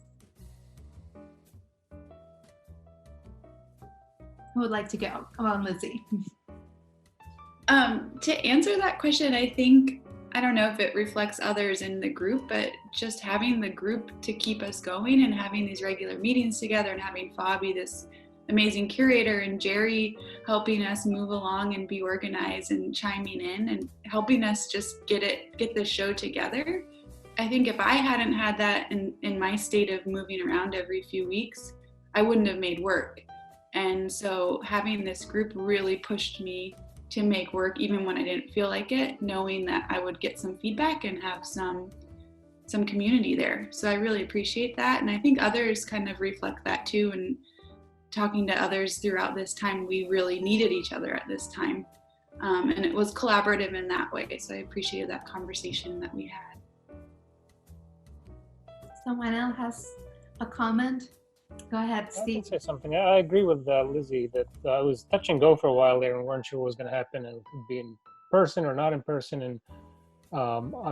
Who would like to go? Come on, Lizzie. To answer that question, I don't know if it reflects others in the group, but just having the group to keep us going and having these regular meetings together, and having Fabi, this amazing curator, and Jerry helping us move along and be organized and chiming in and helping us just get the show together. I think if I hadn't had that in my state of moving around every few weeks, I wouldn't have made work. And so having this group really pushed me to make work even when I didn't feel like it, knowing that I would get some feedback and have some community there. So I really appreciate that. And I think others kind of reflect that too. And talking to others throughout this time, we really needed each other at this time. And it was collaborative in that way. So I appreciated that conversation that we had. Someone else has a comment? Go ahead, Steve. I can say something. I agree with Lizzie that I was touch and go for a while there and weren't sure what was going to happen, and it would be in person or not in person. And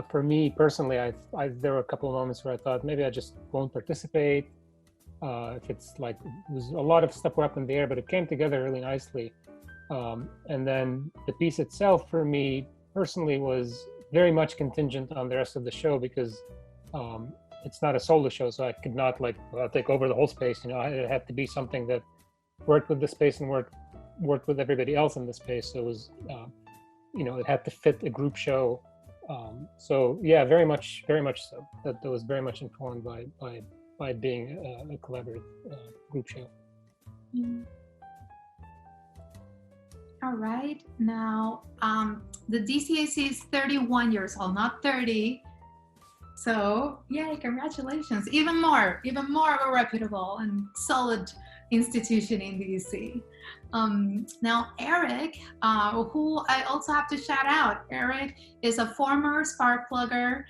for me personally, there were a couple of moments where I thought maybe I just won't participate. If it's like, it was a lot of stuff were up in the air, but it came together really nicely. And then the piece itself for me personally was very much contingent on the rest of the show, because it's not a solo show, so I could not take over the whole space. It had to be something that worked with the space and worked with everybody else in the space. So it was, it had to fit a group show. So yeah, very much so. That was very much informed by being a collaborative group show. All right, now the DCAC is 31 years old, not 30. So yay, congratulations. Even more of a reputable and solid institution in DC. Now Eric, who I also have to shout out. Eric is a former Sparkplugger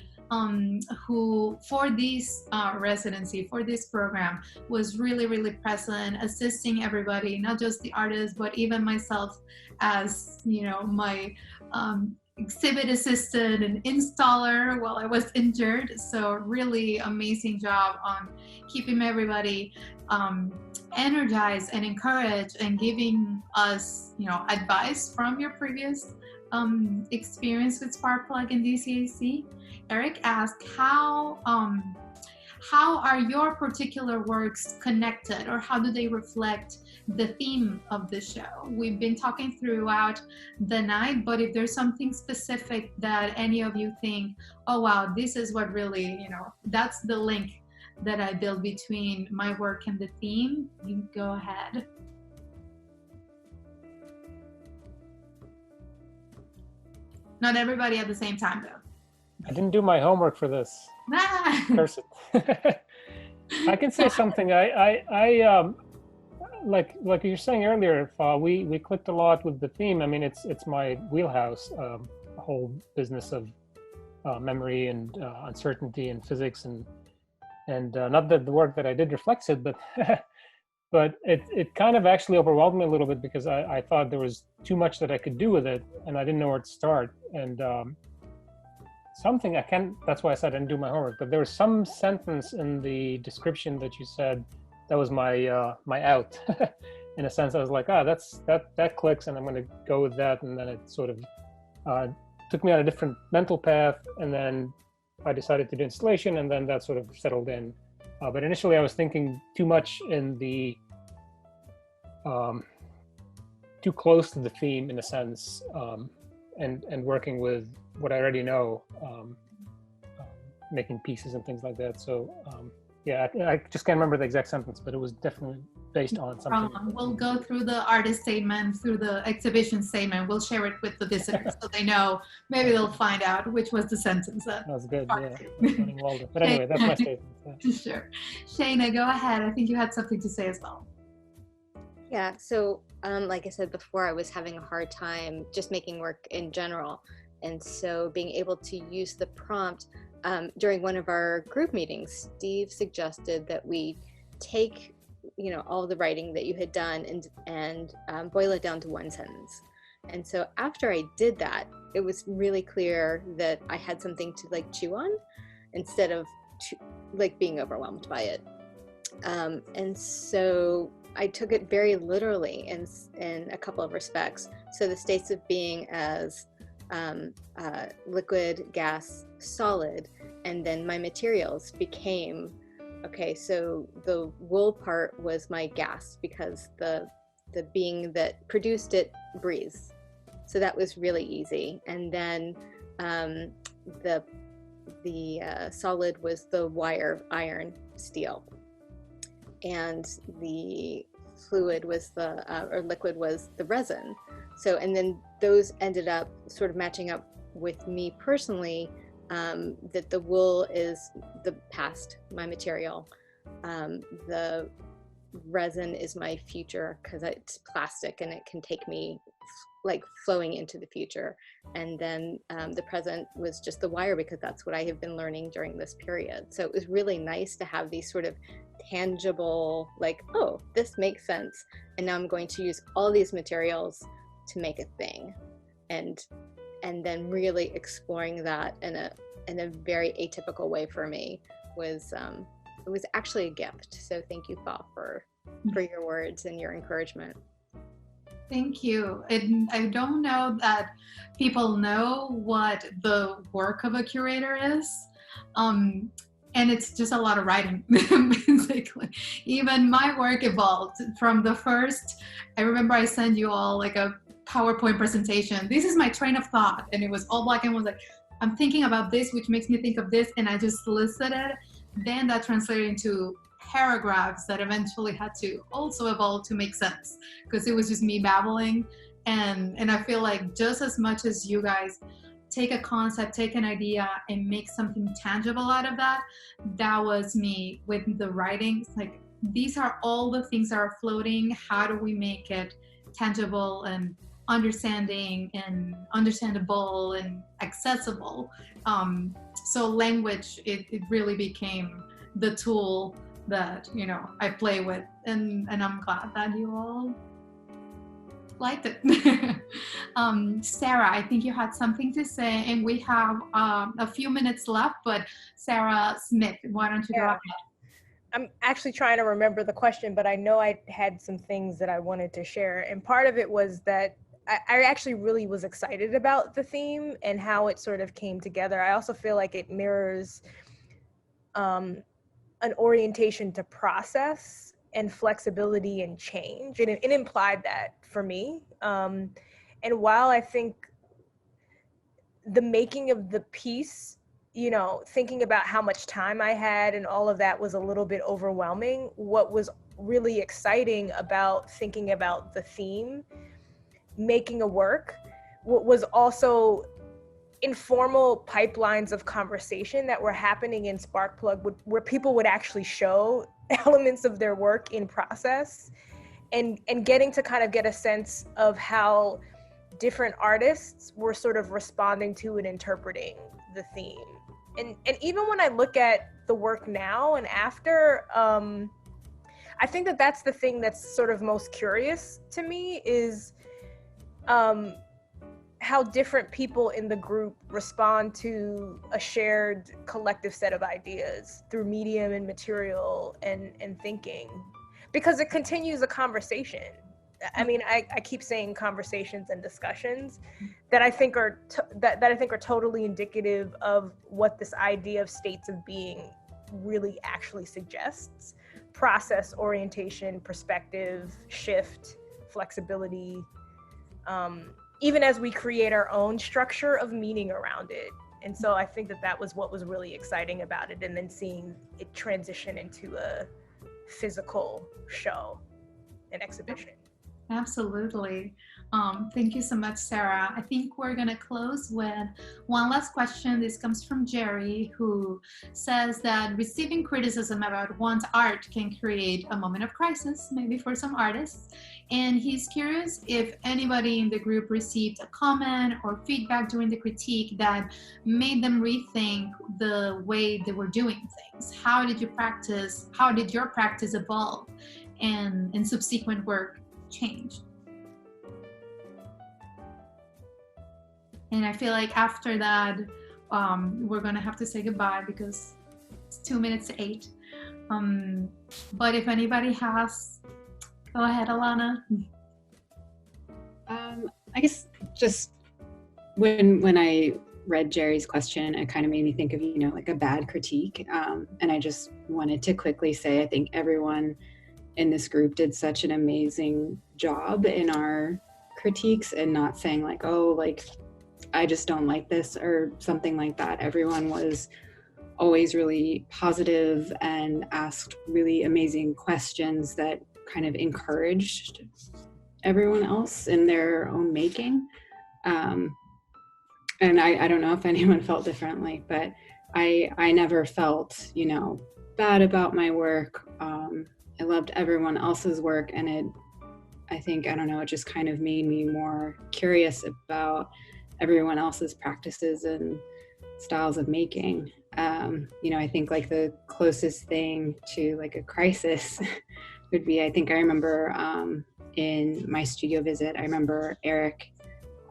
who for this residency, for this program, was really, really present, assisting everybody, not just the artists, but even myself as, my exhibit assistant and installer while I was injured. So really amazing job on keeping everybody energized and encouraged, and giving us, advice from your previous experience with Sparkplug and DCAC. Eric asked, how are your particular works connected, or how do they reflect the theme of the show. We've been talking throughout the night, but if there's something specific that any of you think, oh wow, this is what really, that's the link that I build between my work and the theme, you go ahead. Not everybody at the same time though. I didn't do my homework for this. Curse it. I can say something. Like you were saying earlier, we clicked a lot with the theme. I mean, it's my wheelhouse. The whole business of memory and uncertainty and physics and not that the work that I did reflects it, but but it kind of actually overwhelmed me a little bit because I thought there was too much that I could do with it, and I didn't know where to start. And something that's why I said I didn't do my homework, but there was some sentence in the description that you said that was my my out. In a sense, I was like, that clicks, and I'm going to go with that. And then it sort of took me on a different mental path, and then I decided to do installation, and then that sort of settled in. But initially, I was thinking too much in the too close to the theme in a sense, and working with what I already know, making pieces and things like that. So yeah, I just can't remember the exact sentence, but it was definitely based on something. We'll go through the artist statement, through the exhibition statement. We'll share it with the visitors so they know. Maybe they'll find out which was the sentence. That was good, yeah. But anyway, that's my statement. Yeah. Sure. Shayna, go ahead. I think you had something to say as well. Yeah, so like I said before, I was having a hard time just making work in general. And so being able to use the prompt during one of our group meetings, Steve suggested that we take all the writing that you had done and boil it down to one sentence. And so after I did that, it was really clear that I had something to chew on instead of being overwhelmed by it. And so I took it very literally in a couple of respects. So the states of being as liquid, gas, solid, and then my materials became, okay, so the wool part was my gas because the being that produced it breathes. So that was really easy. And then the solid was the wire, iron, steel. And the fluid was or liquid was the resin. So, and then those ended up sort of matching up with me personally, that the wool is the past, my material. The resin is my future because it's plastic and it can take me flowing into the future. And then the present was just the wire because that's what I have been learning during this period. So it was really nice to have these sort of tangible, oh, this makes sense. And now I'm going to use all these materials to make a thing. And then really exploring that in a very atypical way for me was it was actually a gift. So thank you, Fa, for your words and your encouragement. Thank you. And I don't know that people know what the work of a curator is. And it's just a lot of writing, basically. Even my work evolved from the first, I remember I sent you all a PowerPoint presentation. This is my train of thought. And it was all black and was I'm thinking about this, which makes me think of this. And I just listed it. Then that translated into paragraphs that eventually had to also evolve to make sense because it was just me babbling. And I feel like just as much as you guys take a concept, take an idea and make something tangible out of that, that was me with the writing. It's these are all the things that are floating. How do we make it tangible and understanding and understandable and accessible? So language, it really became the tool that I play with, and I'm glad that you all liked it. Sarah, I think you had something to say, and we have a few minutes left, but Sarah Smith, why don't you go ahead? I'm actually trying to remember the question, but I know I had some things that I wanted to share. And part of it was that I actually really was excited about the theme and how it sort of came together. I also feel like it mirrors an orientation to process and flexibility and change. And it implied that for me. And while I think the making of the piece, you know, thinking about how much time I had and all of that was a little bit overwhelming, what was really exciting about thinking about the theme, making a work, what was also informal pipelines of conversation that were happening in Sparkplug, where people would actually show elements of their work in process, and getting to kind of get a sense of how different artists were sort of responding to and interpreting the theme. And even when I look at the work now and after, I think that that's the thing that's sort of most curious to me, is how different people in the group respond to a shared collective set of ideas through medium and material and thinking, because it continues a conversation. I mean, I keep saying conversations and discussions that I think are that I think are totally indicative of what this idea of states of being really actually suggests: process, orientation, perspective, shift, flexibility, even as we create our own structure of meaning around it. And so I think that that was what was really exciting about it, and then seeing it transition into a physical show, an exhibition. Absolutely. Thank you so much, Sarah. I think we're going to close with one last question. This comes from Jerry, who says that receiving criticism about one's art can create a moment of crisis, maybe for some artists. And he's curious if anybody in the group received a comment or feedback during the critique that made them rethink the way they were doing things. How did your practice evolve and subsequent work change? And I feel like after that, we're gonna have to say goodbye because it's 2 minutes to 8. But if anybody has, go ahead, Alana. I guess just when I read Jerry's question, it kind of made me think of, you know, like a bad critique. And I just wanted to quickly say, I think everyone in this group did such an amazing job in our critiques, and not saying like, oh, like, I just don't like this or something like that. Everyone was always really positive and asked really amazing questions that kind of encouraged everyone else in their own making. And I don't know if anyone felt differently, but I never felt, you know, bad about my work. I loved everyone else's work, and it just kind of made me more curious about everyone else's practices and styles of making. You know, I think like the closest thing to like a crisis would be, I think I remember in my studio visit, I remember Eric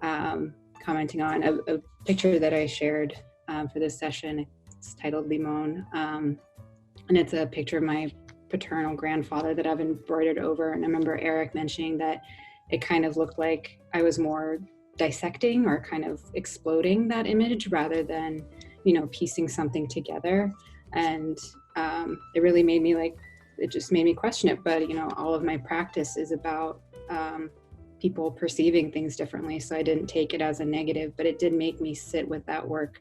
commenting on a picture that I shared for this session. It's titled Limon, and it's a picture of my paternal grandfather that I've embroidered over. And I remember Eric mentioning that it kind of looked like I was more dissecting or kind of exploding that image rather than, you know, piecing something together. And it really made me like, it just made me question it. But, you know, all of my practice is about people perceiving things differently. So I didn't take it as a negative, but it did make me sit with that work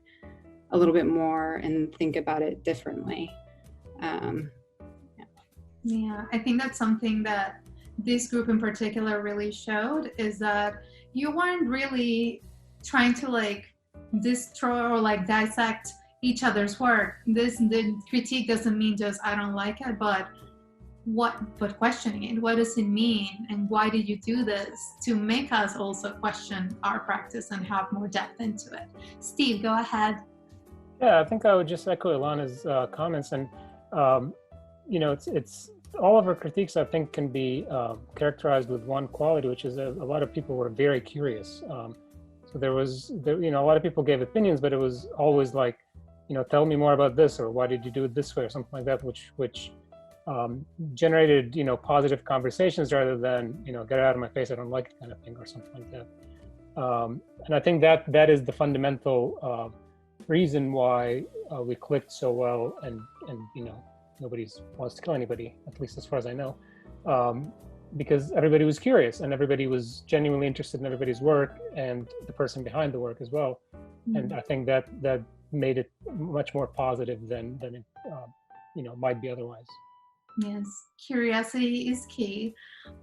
a little bit more and think about it differently. Yeah, I think that's something that this group in particular really showed, is that you weren't really trying to like destroy or like dissect each other's work. The critique doesn't mean just I don't like it, but questioning it. What does it mean, and why did you do this? To make us also question our practice and have more depth into it. Steve, go ahead. Yeah, I think I would just echo Ilana's comments, and you know, it's all of our critiques, I think, can be characterized with one quality, which is a lot of people were very curious. So there, you know, a lot of people gave opinions, but it was always like, you know, tell me more about this, or why did you do it this way, or something like that, which generated, you know, positive conversations rather than, you know, get out of my face, I don't like it kind of thing, or something like that. And I think that is the fundamental reason why we clicked so well, and you know, nobody wants to kill anybody, at least as far as I know. because everybody was curious and everybody was genuinely interested in everybody's work and the person behind the work as well. And I think that made it much more positive than it might be otherwise. Yes, curiosity is key.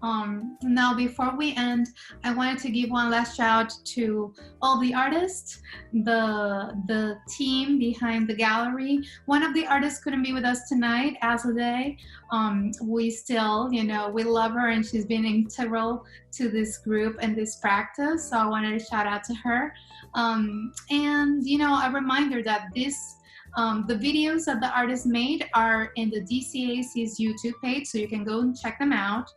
Now, before we end, I wanted to give one last shout to all the artists, the team behind the gallery. One of the artists couldn't be with us tonight, Azadeh. We still, we love her, and she's been integral to this group and this practice. So I wanted to shout out to her. And a reminder that the videos that the artist made are in the DCAC's YouTube page, so you can go and check them out.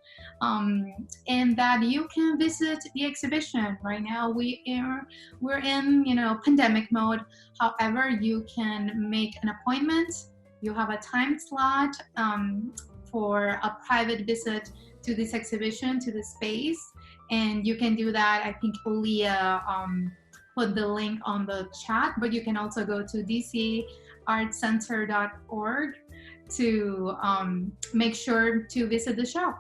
And that you can visit the exhibition. Right now we're in pandemic mode. However, you can make an appointment. You have a time slot for a private visit to this exhibition, to the space, and you can do that. I think Leah put the link on the chat, but you can also go to DCArtcenter.org to make sure to visit the show.